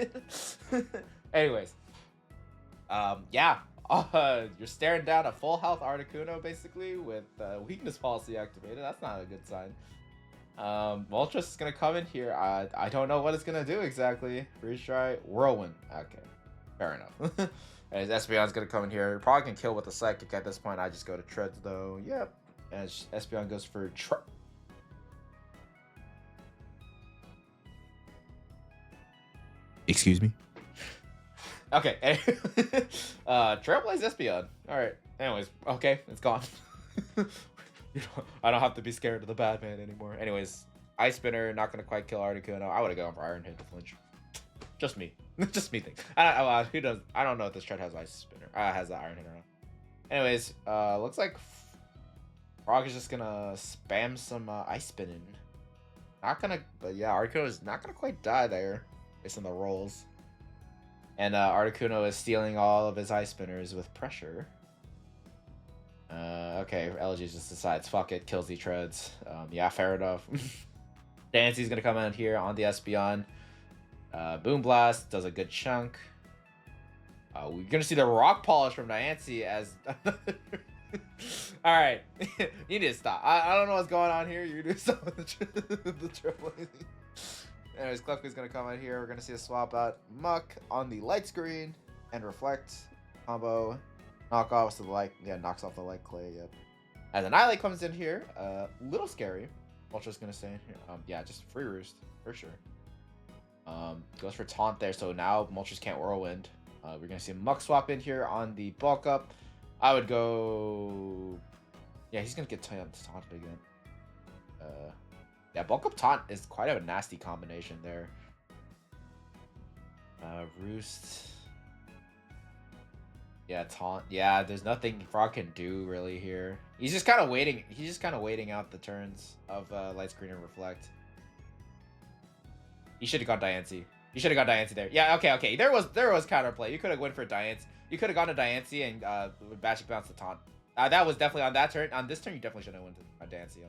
Anyways. Yeah. You're staring down a full health Articuno basically with weakness policy activated. That's not a good sign. Moltres is gonna come in here. I don't know what it's gonna do exactly. Freeze try, Whirlwind. Okay, fair enough. And Espeon's gonna come in here. Probably can kill with the psychic at this point. I just go to Treads though. Yep. And Espeon goes for Excuse me. Okay. Trailblaze Espeon. All right. Anyways, okay, it's gone. I don't have to be scared of the bad man anymore. Anyways, Ice Spinner not gonna quite kill Articuno. I would have gone for Iron Hit to flinch. Just me. Just me thing. Who does? I don't know if this Tread has Ice Spinner. Has the Iron Hit or not. Anyways, looks like Frog is just gonna spam some Ice Spinning. Not gonna, but yeah, Articuno is not gonna quite die there based on the rolls. And Articuno is stealing all of his Ice Spinners with pressure. Okay, LG just decides, fuck it, kills the Treads. Yeah, fair enough. Dancy's gonna come in here on the Espeon. Boom Blast does a good chunk. We're gonna see the Rock Polish from Diancie as... Alright, you need to stop. I don't know what's going on here. You need to stop with the trailblazing. Anyways, Klefki's gonna come in here. We're gonna see a swap out Muk on the light screen and Reflect combo. Knockoffs to the light, yeah, knocks off the light clay, yep. As Annihilate comes in here, little scary. Ultra's gonna stay in here. Yeah, just free roost, for sure. Goes for taunt there, so now Moltres can't Whirlwind. We're gonna see a Muk swap in here on the bulk up. I would go... Yeah, he's gonna get taunted again. Yeah, bulk up taunt is quite a nasty combination there. Roost... Yeah, taunt. Yeah, there's nothing Frog can do really here. He's just kind of waiting. He's just kind of waiting out the turns of light screen and reflect. He should have gone Diancie. You should have gone Diancie there. Yeah, okay. There was counterplay. You could have went for Diancie. You could have gone to Diancie and Bashik bounce the taunt. That was definitely on that turn. On this turn, you definitely should have went to Diancie.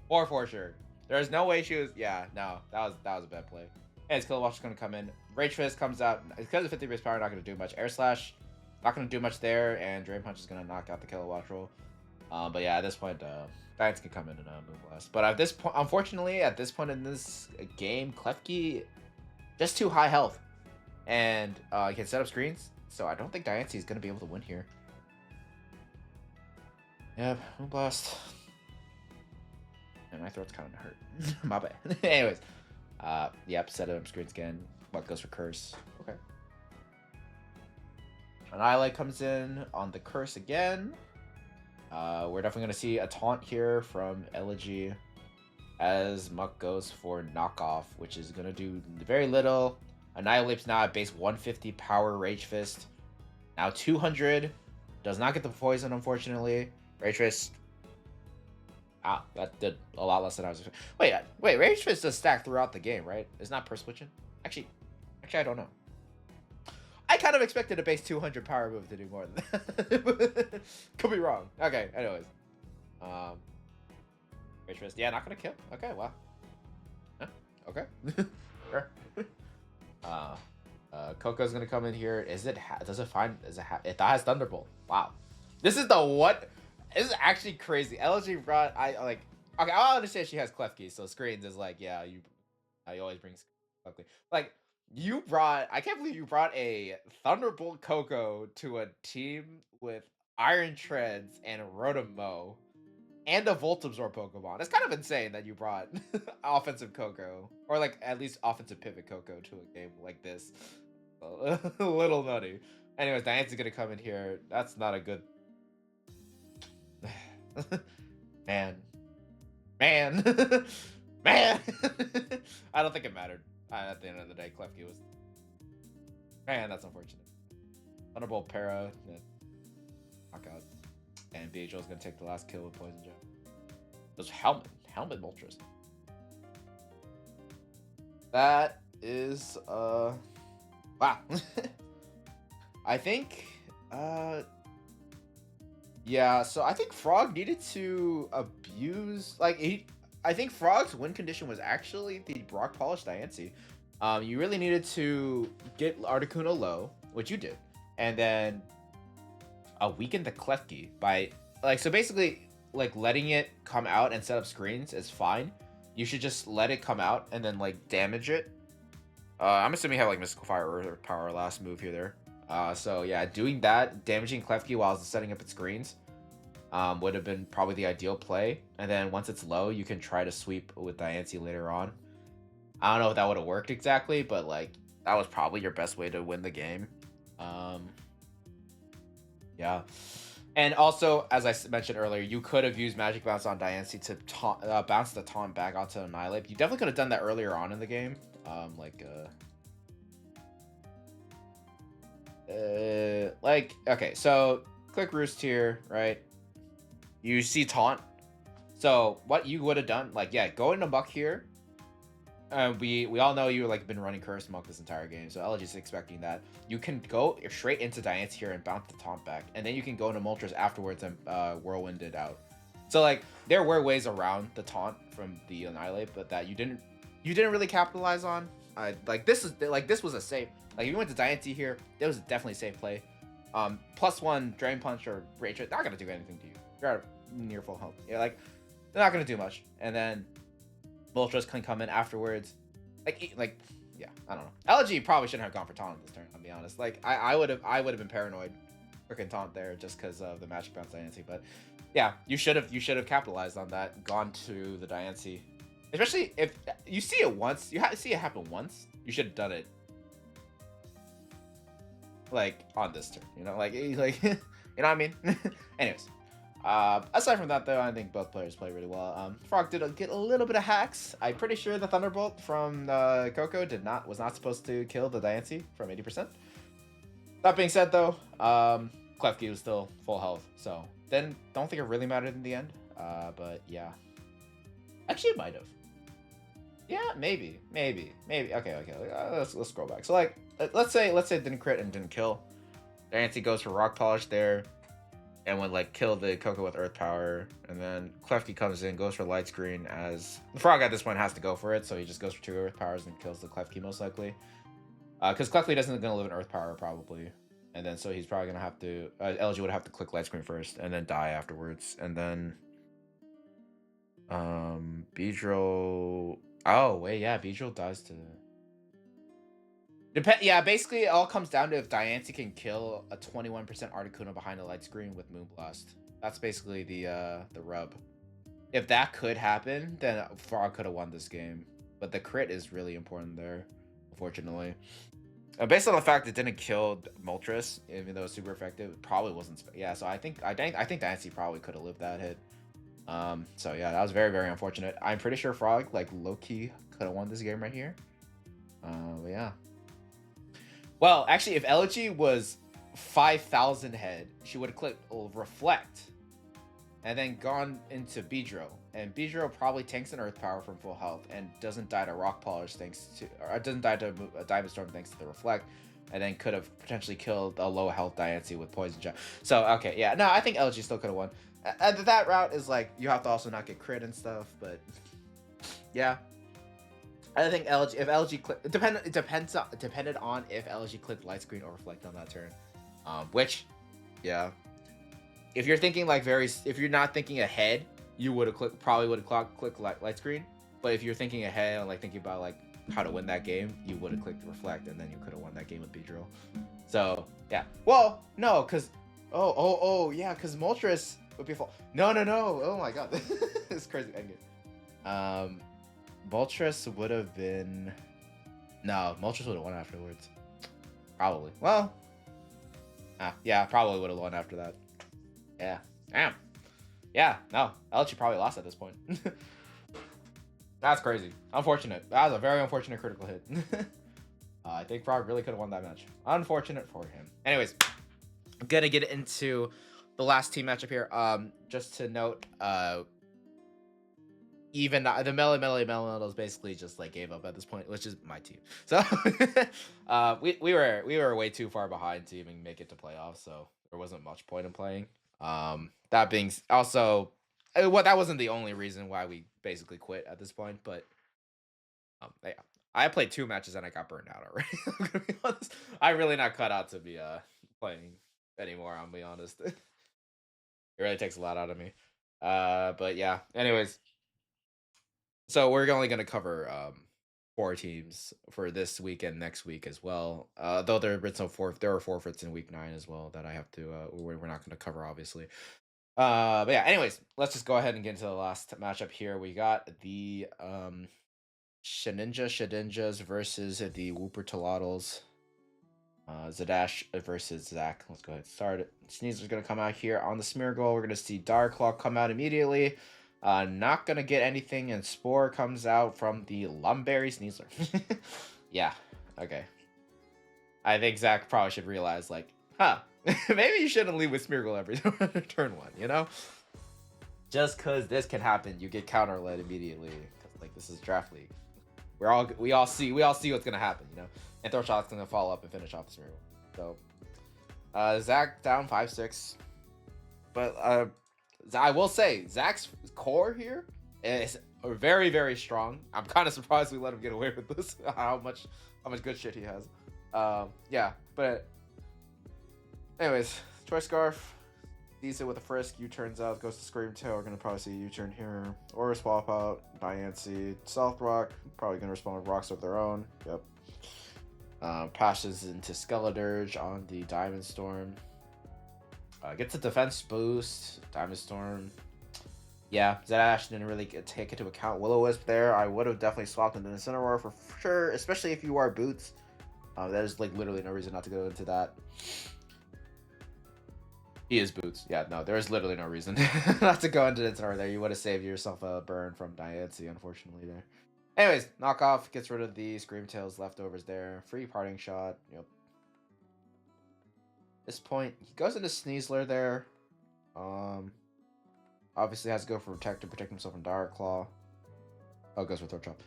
For sure. There's no way she was. Yeah, no, that was a bad play. And Kilowatch is gonna come in. Rage Fist comes out because of 50 base power. Not gonna do much. Air Slash. Not going to do much there, and Drain Punch is going to knock out the Kilowatt roll. But yeah, at this point, Giants can come in and Moonblast. But at this point, unfortunately, at this point in this game, Klefki just too high health. And he can set up screens, so I don't think Diancie is going to be able to win here. Yep, Moonblast. And my throat's kind of hurt. My bad. Anyways, yep, set up screens again. What goes for Curse? Okay. Annihilate comes in on the Curse again. We're definitely going to see a taunt here from Elegy as Muk goes for knockoff, which is going to do very little. Annihilate's now at base 150 power Rage Fist. Now 200. Does not get the poison, unfortunately. Rage Fist. That did a lot less than I was expecting. Wait, Rage Fist does stack throughout the game, right? It's not per switching? Actually, I don't know. I kind of expected a base 200 power move to do more than that. Could be wrong. Okay, anyways. Rage Fist. Yeah, not gonna kill. Okay, wow. Huh? Okay. Sure. Coco's gonna come in here. Is it has Thunderbolt. Wow. This is the what? This is actually crazy. LG brought okay, I understand she has Klefki, so screens is like, yeah, you always bring Klefki. Like, I can't believe you brought a Thunderbolt Coco to a team with Iron Treads and Rotom-Mow and a Volt Absorb Pokemon. It's kind of insane that you brought offensive Coco, or like at least offensive pivot Coco to a game like this. A little nutty. Anyways, Diane's gonna come in here. That's not a good... Man. Man. I don't think it mattered. At the end of the day, Klefki was... Man, that's unfortunate. Thunderbolt Para. Knockout. And BHL is going to take the last kill with Poison Gem. Those Helmet Moltres. That is... Wow. I think... Yeah, so I think Frog needed to abuse... I think Frog's win condition was actually the Brock Polish Diancie. You really needed to get Articuno low, which you did, and then weaken the Klefki by so basically letting it come out and set up screens is fine, you should just let it come out and then like damage it. I'm assuming you have like Mystical Fire or Power last move here there. So yeah, doing that, damaging Klefki while it's setting up its greens, would have been probably the ideal play. And then once it's low, you can try to sweep with Diancie later on. I don't know if that would have worked exactly, but like that was probably your best way to win the game. Yeah. And also, as I mentioned earlier, you could have used Magic Bounce on Diancie to bounce the taunt back onto Annihilate. You definitely could have done that earlier on in the game. Okay, so click Roost here, right? You see taunt. So what you would have done, like, yeah, go into Muck here. We all know you like been running Curse Muck this entire game, so LG's expecting that. You can go straight into Diancie here and bounce the taunt back, and then you can go into Moltres afterwards and Whirlwind it out. So like there were ways around the taunt from the Annihilate, but that you didn't really capitalize on. This was a safe. Like if you went to Diancie here, that was definitely a safe play. +1 Drain Punch or Rage, not gonna do anything to you. You're at near full health. Yeah, like they're not gonna do much, and then Moltres can come in afterwards. Yeah, I don't know. LG probably shouldn't have gone for taunt this turn. I'll be honest. Like I would have been paranoid, freaking taunt there just because of the Magic Bounce Diancie. But yeah, you should have capitalized on that. Gone to the Diancie, especially if you see it once. You see it happen once. You should have done it like on this turn. You know, like you know what I mean. Anyways. Aside from that, though, I think both players play really well. Frog did get a little bit of hacks. I'm pretty sure the Thunderbolt from Coco was not supposed to kill the Diancie from 80%. That being said, though, Klefki was still full health, so then don't think it really mattered in the end. But yeah, actually, it might have. Yeah, maybe. Okay. Let's scroll back. So like, let's say it didn't crit and didn't kill. Diancie goes for Rock Polish there. And would like kill the Coco with Earth Power, and then Klefki comes in, goes for Light Screen, as the Frog at this point has to go for it, so he just goes for 2 Earth Powers and kills the Klefki most likely. Because Klefki doesn't gonna live in Earth Power probably, and then so he's probably gonna have to LG would have to click Light Screen first, and then die afterwards, and then Beedrill. Oh wait, yeah, Beedrill dies to. Yeah, basically it all comes down to if Diancie can kill a 21% Articuno behind a Light Screen with Moonblast. That's basically the rub. If that could happen, then Frog could have won this game. But the crit is really important there, unfortunately. Based on the fact it didn't kill Moltres, even though it's super effective, it probably wasn't. Yeah, so I think Diancie probably could have lived that hit. So yeah, that was very, very unfortunate. I'm pretty sure Frog like low key could have won this game right here. But yeah. Well, actually, if LG was 5,000 head, she would have clicked Reflect and then gone into Beedrill. And Beedrill probably tanks an Earth Power from full health and doesn't die to Rock Polish doesn't die to a Diamond Storm thanks to the Reflect, and then could have potentially killed a low health Diancie with Poison Jab. So, okay, yeah. No, I think LG still could have won. That route is like, you have to also not get crit and stuff, but yeah. I think if LG clicked, it depended on if LG clicked Light Screen or Reflect on that turn. Which, yeah. If you're thinking like if you're not thinking ahead, you would have probably would have clicked Light Screen. But if you're thinking ahead and like thinking about like how to win that game, you would have clicked Reflect, and then you could have won that game with Beedrill. So yeah. Well, no, because yeah, because Moltres would be full. No. Oh my god, it's crazy. Moltres would have been. No, Moltres would have won afterwards. Probably. Well. Yeah, probably would have won after that. Yeah. Damn. Yeah, no. LG probably lost at this point. That's crazy. Unfortunate. That was a very unfortunate critical hit. I think Frog really could have won that match. Unfortunate for him. Anyways, I'm gonna get into the last team matchup here. Just to note, even the Mellows basically just like gave up at this point, which is my team. So we were way too far behind to even make it to playoffs, so there wasn't much point in playing. That being also, that wasn't the only reason why we basically quit at this point, but yeah, I played 2 matches and I got burned out already. I'm gonna be honest. I'm really not cut out to be playing anymore. I'll be honest. It really takes a lot out of me. But yeah. Anyways. So we're only gonna cover 4 teams for this week and next week as well. Though there are forfeits in week 9 as well that I have to we're not gonna cover obviously. But yeah, anyways, let's just go ahead and get into the last matchup here. We got the Shedinjas versus the Woopertalotls. Zadash versus Zach. Let's go ahead and start it. Sneaser's gonna come out here on the Smeargle. We're gonna see Darklaw come out immediately. Not gonna get anything, and Spore comes out from the Lumberry Sneasler. Yeah, okay. I think Zach probably should realize, like, maybe you shouldn't leave with Smeargle every turn 1, you know? Just cause this can happen, you get counter led immediately. Cause like this is draft league. We all see what's gonna happen, you know. And Throshot's gonna follow up and finish off this miracle. So, Zach down 5-6, but I will say Zach's core here is very very strong. I'm kind of surprised we let him get away with this. how much good shit he has. Yeah, but anyways, Choice Scarf. Decent with a Frisk. U-turns out, goes to Scream Tail. We're gonna probably see a U-turn here. Or a swap out. Diancie. South Rock. Probably gonna respond with rocks of their own. Yep. Passes into Skeledirge on the Diamond Storm. Gets a defense boost. Diamond Storm. Yeah, Zadash didn't really take into account Will-O-Wisp there. I would have definitely swapped into Incineroar for sure, especially if you are Boots. There's like literally no reason not to go into that. He is Boots. Yeah, no, there is literally no reason not to go into Incineroar there. You would have saved yourself a burn from Diancie, unfortunately, there. Anyways, knockoff gets rid of the Screamtail's leftovers there. Free parting shot. Yep. This point, he goes into Sneasler there. Obviously has to go for Protect to protect himself from Dark Claw. Oh, goes for Throat Chop.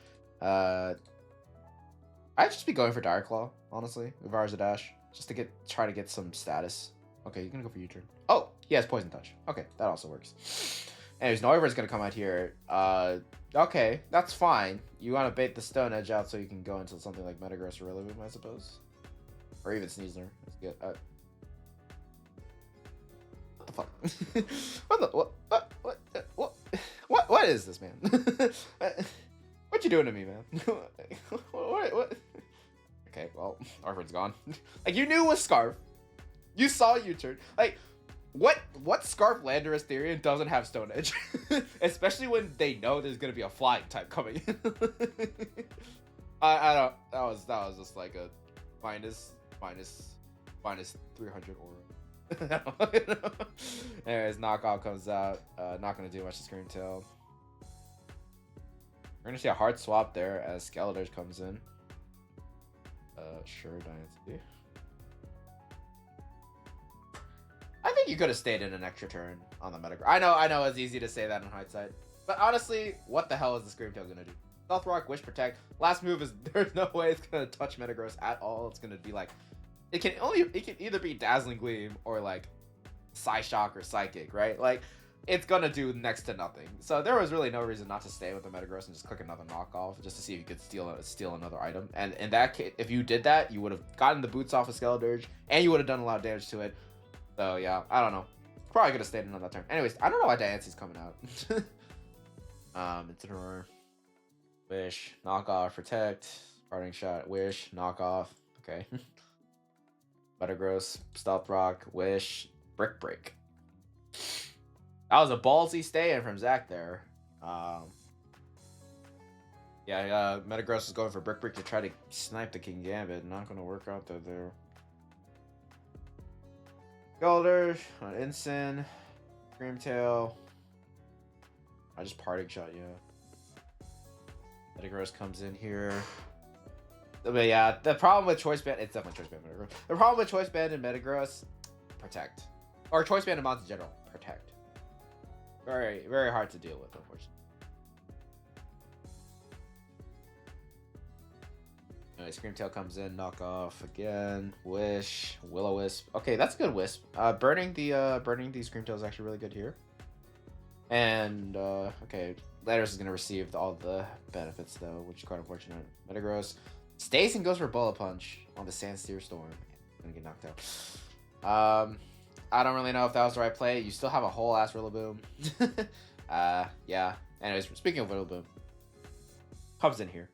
I'd just be going for Dark Claw, honestly, if I was a dash, just to try to get some status. Okay, you're gonna go for U-turn. Oh, he has Poison Touch. Okay, that also works. Anyways, Noivern's gonna come out here. Okay, that's fine. You want to bait the Stone Edge out so you can go into something like Metagross or Rillaboom, I suppose, or even Sneasler. That's good. What the fuck? What is this, man? What you doing to me, man? What? Okay, well, Arford's gone. Like, you knew it was Scarf. You saw U-turn. Like, what Scarf Landorus Therian doesn't have Stone Edge? Especially when they know there's gonna be a flying type coming in. I don't. That was just like a minus 300 aura. Anyways, knockout comes out. Not gonna do much to Scream Tail. We're gonna see a hard swap there as Skeledirge comes in. Sure, Diancie. I think you could have stayed in an extra turn on the Metagross. I know it's easy to say that in hindsight, but honestly, what the hell is the Scream Tail gonna do? Stealth Rock, Wish Protect. Last move is there's no way it's gonna touch Metagross at all. It's gonna be like it can either be Dazzling Gleam or like Psyshock or Psychic, right? Like it's gonna do next to nothing. So there was really no reason not to stay with the Metagross and just click another knockoff just to see if you could steal another item. And in that case, if you did that, you would have gotten the boots off of Skeledirge and you would have done a lot of damage to it. So yeah, I don't know. Probably could have stayed in on that turn. Anyways, I don't know why Diancie's coming out. Incineroar, Wish, knockoff, Protect, parting shot, Wish, knockoff. Okay. Metagross, Stealth Rock, Wish, Brick Break. That was a ballsy stay in from Zach there. Yeah, Metagross is going for Brick Break to try to snipe the King Gambit. Not going to work out there. Golder, Incin, Scream Tail. I just parting shot, yeah. Metagross comes in here. But yeah, the problem with Choice Band, it's definitely Choice Band Metagross. The problem with Choice Band and Metagross, Protect. Or Choice Band and Mounts in general, Protect. Very, very hard to deal with, unfortunately. Anyway, Scream Tail comes in, knock off again, Wish, Will-O-Wisp. Okay, that's a good Wisp. Burning the Scream Tail is actually really good here. And okay, Landorus is gonna receive all the benefits though, which is quite unfortunate. Metagross stays and goes for Bullet Punch on the Sandsteer Storm. Gonna get knocked out. I don't really know if that was the right play. You still have a whole ass Rillaboom. Yeah. Anyways, speaking of Rillaboom, comes in here.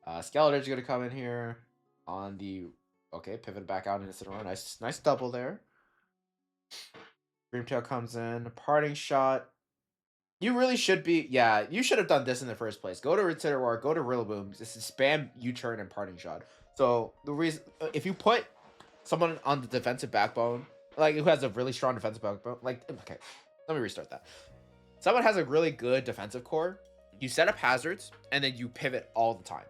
Skeletor's gonna come in here on the pivot back out into Incineroar. Nice double there. Screamtail comes in, parting shot. You really should be, you should have done this in the first place. Go to Incineroar, go to Rillaboom, just spam U-turn and parting shot. So the reason, if you put someone on the defensive backbone, like who has a really strong defensive backbone, like, okay, let me restart that. Someone has a really good defensive core, you set up hazards, and then you pivot all the time.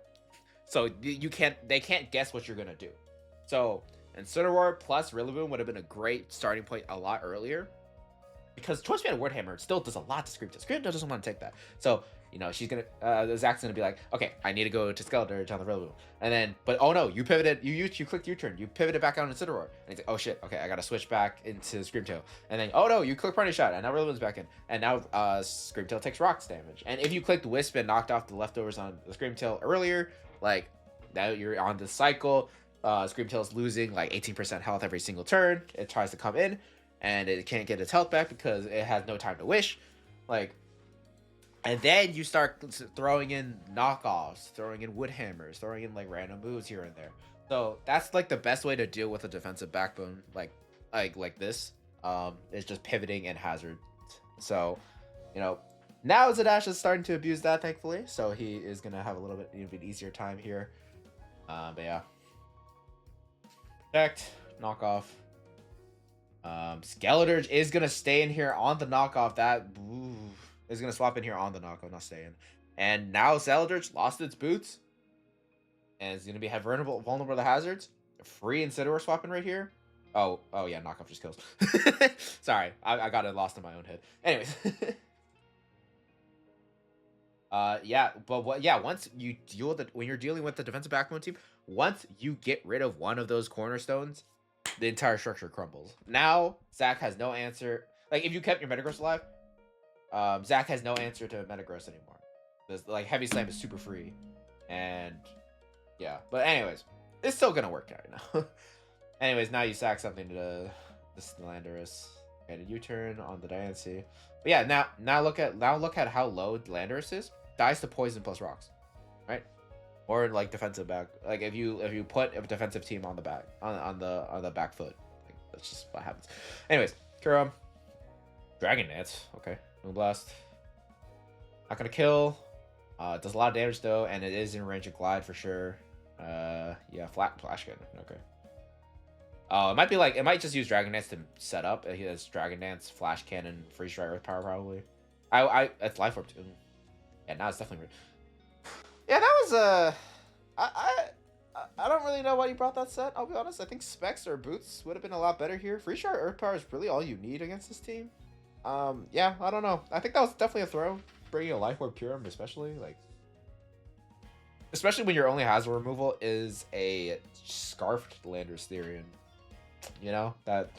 So they can't guess what you're gonna do. So Incineroar plus Rillaboom would have been a great starting point a lot earlier. Because Choice Band Wordhammer still does a lot to Screamtail. Screamtail doesn't want to take that. So, she's going to, Zach's going to be like, okay, I need to go to Skeletor to on the Rillaboom. And then, but oh no, you pivoted, you clicked U-turn, you pivoted back on Incineroar. And he's like, oh shit, okay, I got to switch back into Screamtail. And then, oh no, you click Parting Shot, and now Rillaboom's back in. And now Screamtail takes rocks damage. And if you clicked Wisp and knocked off the leftovers on the Screamtail earlier, like, now you're on the cycle. Screamtail's losing like 18% health every single turn. It tries to come in, and it can't get its health back because it has no time to wish. Like, and then you start throwing in knockoffs, throwing in wood hammers, throwing in like random moves here and there. So that's like the best way to deal with a defensive backbone like this. Is just pivoting and hazard. So, now Zadash is starting to abuse that, thankfully. So he is gonna have a little bit of an easier time here. But yeah. Protect, knockoff. Skeletor is gonna stay in here on the knockoff. That is gonna swap in here on the knockoff, not stay in. And now Skeletor lost its boots, and it's gonna be vulnerable to hazards. Free Incineroar swapping right here. Oh yeah, knockoff just kills. Sorry, I got it lost in my own head. Anyways, once you deal with it, when you're dealing with the defensive backbone team, once you get rid of one of those cornerstones, the entire structure crumbles. Now, Zach has no answer. Like, if you kept your Metagross alive, Zach has no answer to Metagross anymore. Because, like, Heavy Slam is super free. And, yeah. But anyways, it's still gonna work out now. Anyways, now you sack something to this Landorus. And a U-turn on the Diancie. But yeah, now look at how low Landorus is. Dies to poison plus rocks. Right? Or like defensive back, like if you put a defensive team on the back on the back foot, like, that's just what happens. Anyways, Kurum, Dragon Dance, okay, Moonblast, not gonna kill. It does a lot of damage though, and it is in range of Glide for sure. Yeah, Flash Cannon, okay. It might just use Dragon Dance to set up. He has Dragon Dance, Flash Cannon, Freeze Dry Earth Power probably. It's Life Orb too. Yeah, now it's definitely. Yeah, that was I don't really know why you brought that set. I'll be honest. I think Specs or Boots would have been a lot better here. Free Shard Earth Power is really all you need against this team. Yeah, I don't know. I think that was definitely a throw. Bringing a Life Orb Pyram, especially when your only hazard removal is a Scarfed Landorus Therian. That's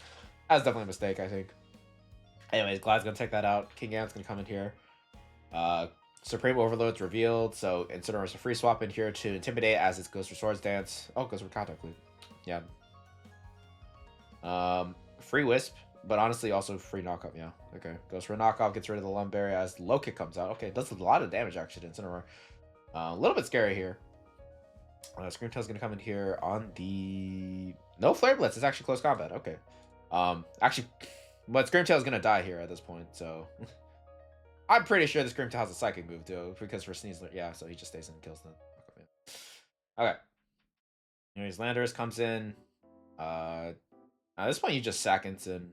definitely a mistake, I think. Anyways, Glide's gonna take that out. King Ant's gonna come in here. Supreme Overload's revealed, so Incineroar's a free swap in here to Intimidate as it goes for Swords Dance. Oh, it goes for Contact Lead. Yeah. Free Wisp, but honestly also free Knockoff, yeah. Okay, goes for a Knockoff, gets rid of the Lumberry as Low Kick comes out. Okay, does a lot of damage actually to Incineroar. A little bit scary here. Screamtail's gonna come in here on the... No Flare Blitz, it's actually close combat, okay. Actually, but Screamtail's gonna die here at this point, so... I'm pretty sure the Screamtail has a Psychic move, too, because for Sneasler, yeah, so he just stays in and kills them. Okay. Anyways, Landorus comes in. At this point, you just sack Incin.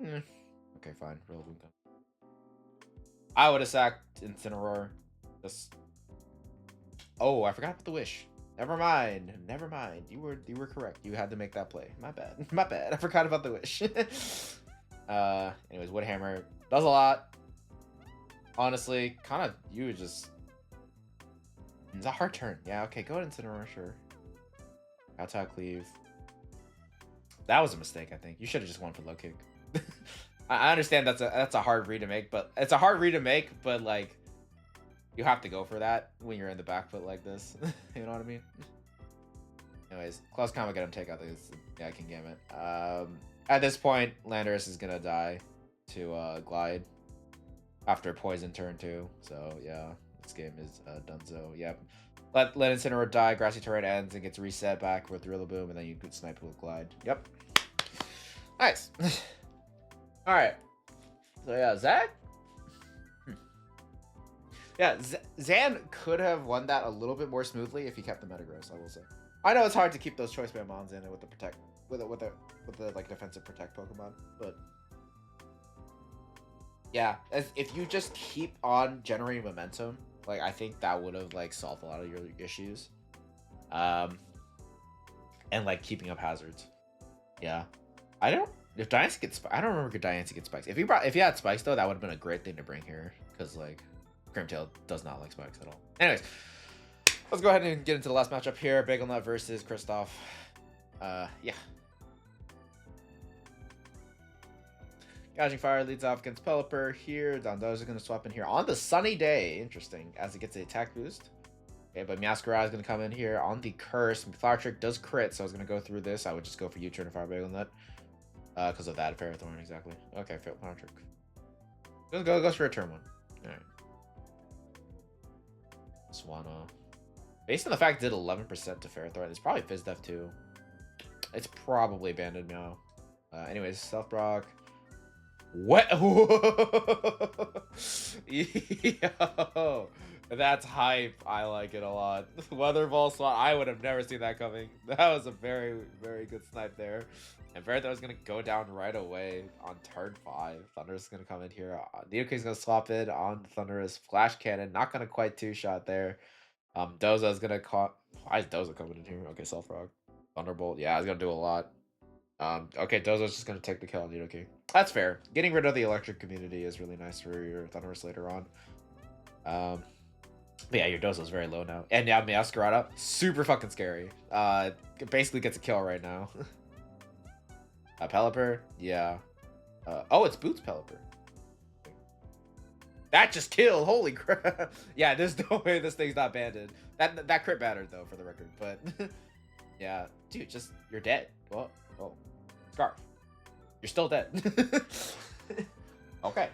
Okay, fine. I would have sacked Incineroar. Just... Oh, I forgot about the Wish. Never mind. You were correct. You had to make that play. My bad. I forgot about the Wish. Anyways, Woodhammer does a lot. Honestly, kind of, you just... It's a hard turn. Yeah, okay, go ahead and Incineroar, sure. Attack Cleave. That was a mistake, I think. You should have just gone for Low Kick. I understand that's a hard read to make, but it's a hard read to make, but like, you have to go for that when you're in the back foot like this. You know what I mean? Anyways, close combat, get him take out this King Gambit. At this point, Landorus is gonna die to Glide. After poison turn 2, so yeah, This game is Dunzo. Yep. Let Incineroar die, Grassy Terrain ends and gets reset back with Rillaboom, and then you could snipe with Glide. Yep. Nice. Alright. So yeah, Zach? Yeah, Zan could have won that a little bit more smoothly if he kept the Metagross, I will say. I know it's hard to keep those choice band mons in it with the protect with the like defensive protect Pokemon, but yeah, if you just keep on generating momentum, like I think that would have like solved a lot of your issues. And like keeping up hazards. Yeah. I don't remember if Diancie gets spikes. If he had spikes though, that would have been a great thing to bring here. Because like Grimtail does not like spikes at all. Anyways, let's go ahead and get into the last matchup here. Bagelnut versus Kristoff. Yeah. Gouging Fire leads off against Pelipper here. Dondozo is going to swap in here on the sunny day. Interesting, as it gets the attack boost. Okay, but Meowscarada is going to come in here on the Curse. Flower Trick does crit, so I was going to go through this. I would just go for U-turn and Fire Bagelnut. Because of that, Ferrothorn, exactly. Okay, Flower Trick. Goes for a turn one. Alright. Swanna. Based on the fact it did 11% to Ferrothorn, it's probably Fizz Def too. It's probably Banded Meow. Anyways, Stealth Brock. What? Yo, that's hype. I like it a lot. Weather Ball Swat. I would have never seen that coming. That was a very, very good snipe there. And Ferrothorn is going to go down right away on turn 5. Thunderous is going to come in here. Nidoking is going to swap in on Thunderous. Flash Cannon. Not going to quite two-shot there. Doza is going to caught. Why is Doza coming in here? Okay, Self Rock. Thunderbolt. Yeah, it's going to do a lot. Okay, Dozo's just going to take the kill on Nidoking. That's fair. Getting rid of the electric community is really nice for your Thunderous later on. But yeah, your Dozo's very low now. And now Meowscarada, super fucking scary. Basically gets a kill right now. Pelipper, yeah. Oh, it's Boots Pelipper. That just killed. Holy crap. Yeah, there's no way this thing's not banded. That crit battered though, for the record. But yeah, dude, just you're dead. Well, oh, Scarf. You're still dead. Okay.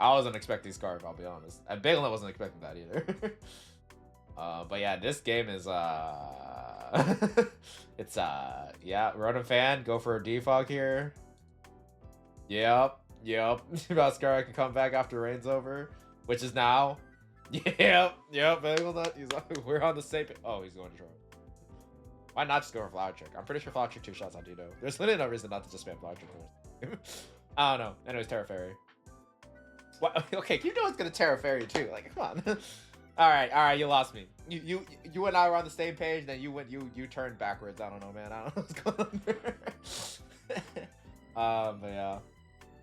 I wasn't expecting Scarf, I'll be honest. And Bagelnut wasn't expecting that either. But yeah, this game is it's yeah, Ronan fan, go for a defog here. Yep. Mascara can come back after rain's over, which is now. Yep, Bagelnut. We're on the same. Oh, he's going to try. Why not just go for Flower Trick? I'm pretty sure Flower Trick 2 shots on Dino. There's literally no reason not to just spam Flower Trick. I don't know. Anyways, Terra Fairy. What? Okay, you know it's gonna Terra Fairy too. Like, come on. All right, you lost me. You and I were on the same page, then you turned backwards. I don't know, man. I don't know what's going on there. But yeah,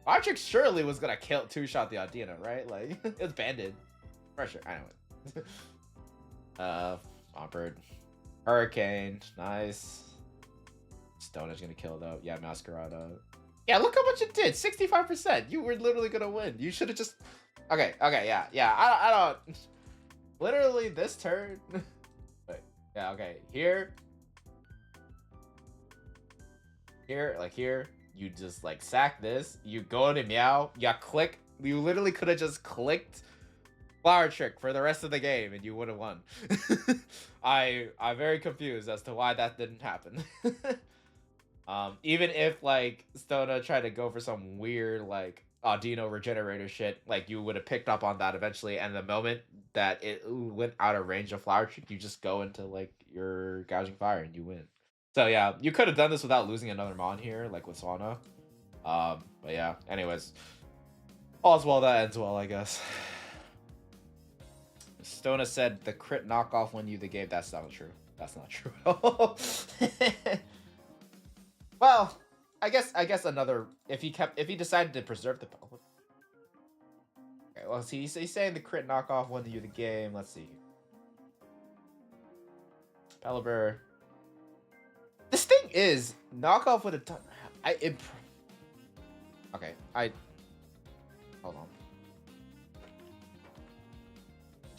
Flower Trick surely was gonna kill two-shot the Audino, right? Like, it's banded. Pressure. I know it. Swampert. Hurricane, nice. Stonehenge gonna kill though. Yeah, Meowscarada. Yeah, look how much it did. 65%. You were literally gonna win. You should have just. Okay, yeah. I don't. Literally this turn. Wait. Yeah. Okay. Here. You just like sack this. You go to Meow. You click. You literally could have just clicked Flower Trick for the rest of the game and you would have won. I'm very confused as to why that didn't happen. Even if like Stona tried to go for some weird like Audino regenerator shit, like you would have picked up on that eventually, and the moment that it went out of range of Flower Trick, you just go into like your Gouging Fire and you win. So yeah, you could have done this without losing another Mon here, like with Swanna. But yeah, anyways. All's well that ends well, I guess. Stona said the crit knockoff won you the game. That's not true. That's not true at all. Well, I guess another if he decided to preserve the okay, well see he's saying the crit knockoff won you the game. Let's see. Pelipper. This thing is knockoff would have done okay, hold on.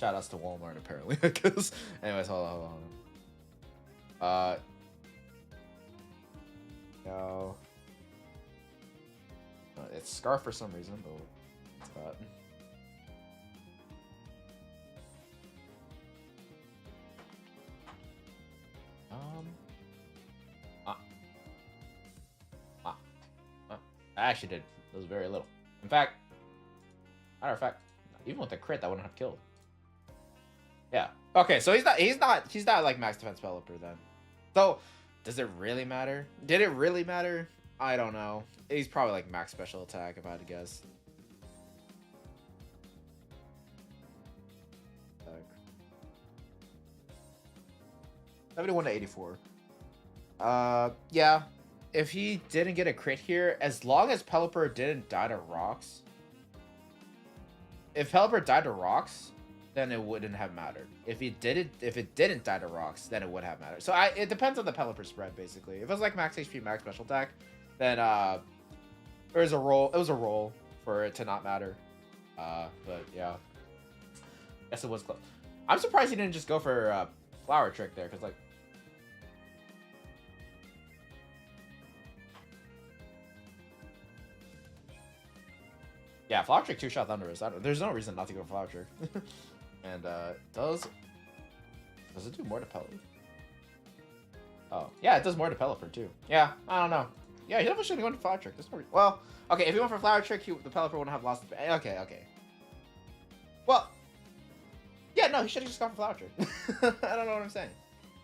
Shout outs to Walmart apparently, I guess. Anyways, hold on. No. It's Scarf for some reason, but what's that? Uh, uh, I actually did. It was very little. In fact, matter of fact, even with the crit, that wouldn't have killed. Yeah. Okay, so he's not like max defense Pelipper then. So, does it really matter? Did it really matter? I don't know. He's probably like max special attack if I had to guess. 71 to 84. Yeah. If he didn't get a crit here, as long as Pelipper didn't die to rocks. If Pelipper died to rocks, then it wouldn't have mattered. If it didn't die to rocks, then it would have mattered. So it depends on the Pelipper spread, basically. If it was like max HP, max special attack, then it was a roll for it to not matter. But yeah. Guess it was close. I'm surprised he didn't just go for Flower Trick there, because like yeah, Flower Trick 2-shot Thunderous. There's no reason not to go for Flower Trick. And does it do more to Pelipper? Oh, yeah, it does more to Pelipper too. Yeah, I don't know. Yeah, he definitely should have gone for Flower Trick. There's no well, okay, if he went for Flower Trick, the Pelipper wouldn't have lost. Okay. Well, yeah, no, he should have just gone for Flower Trick. I don't know what I'm saying.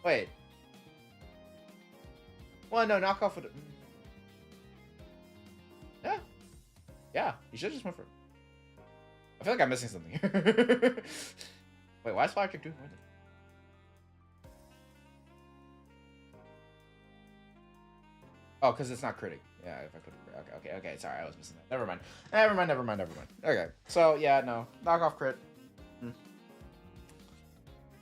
Wait. Well, no, knock off with it. Yeah. Yeah, you should have just went for... I feel like I'm missing something here. Wait, why is Flower Trick doing more than... Oh, because it's not critting. Yeah, if I put it... Okay, sorry, I was missing that. Never mind. Okay, so, yeah, no. Knock off crit.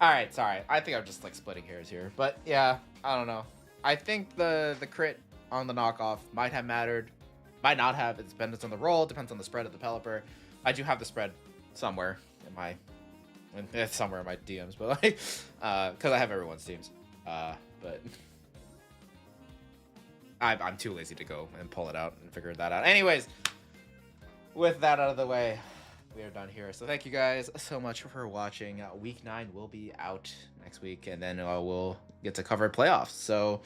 Alright, sorry. I think I'm just, like, splitting hairs here. But, yeah, I don't know. I think the crit on the knockoff might have mattered. Might not have. It depends on the roll. Depends on the spread of the Pelipper. I do have the spread somewhere in my... somewhere in my DMs, but, like... because I have everyone's teams. But... I'm too lazy to go and pull it out and figure that out. Anyways, with that out of the way, we are done here. So thank you guys so much for watching. Week 9 will be out next week, and then we'll get to cover playoffs. So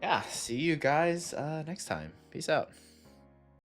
yeah, see you guys next time. Peace out.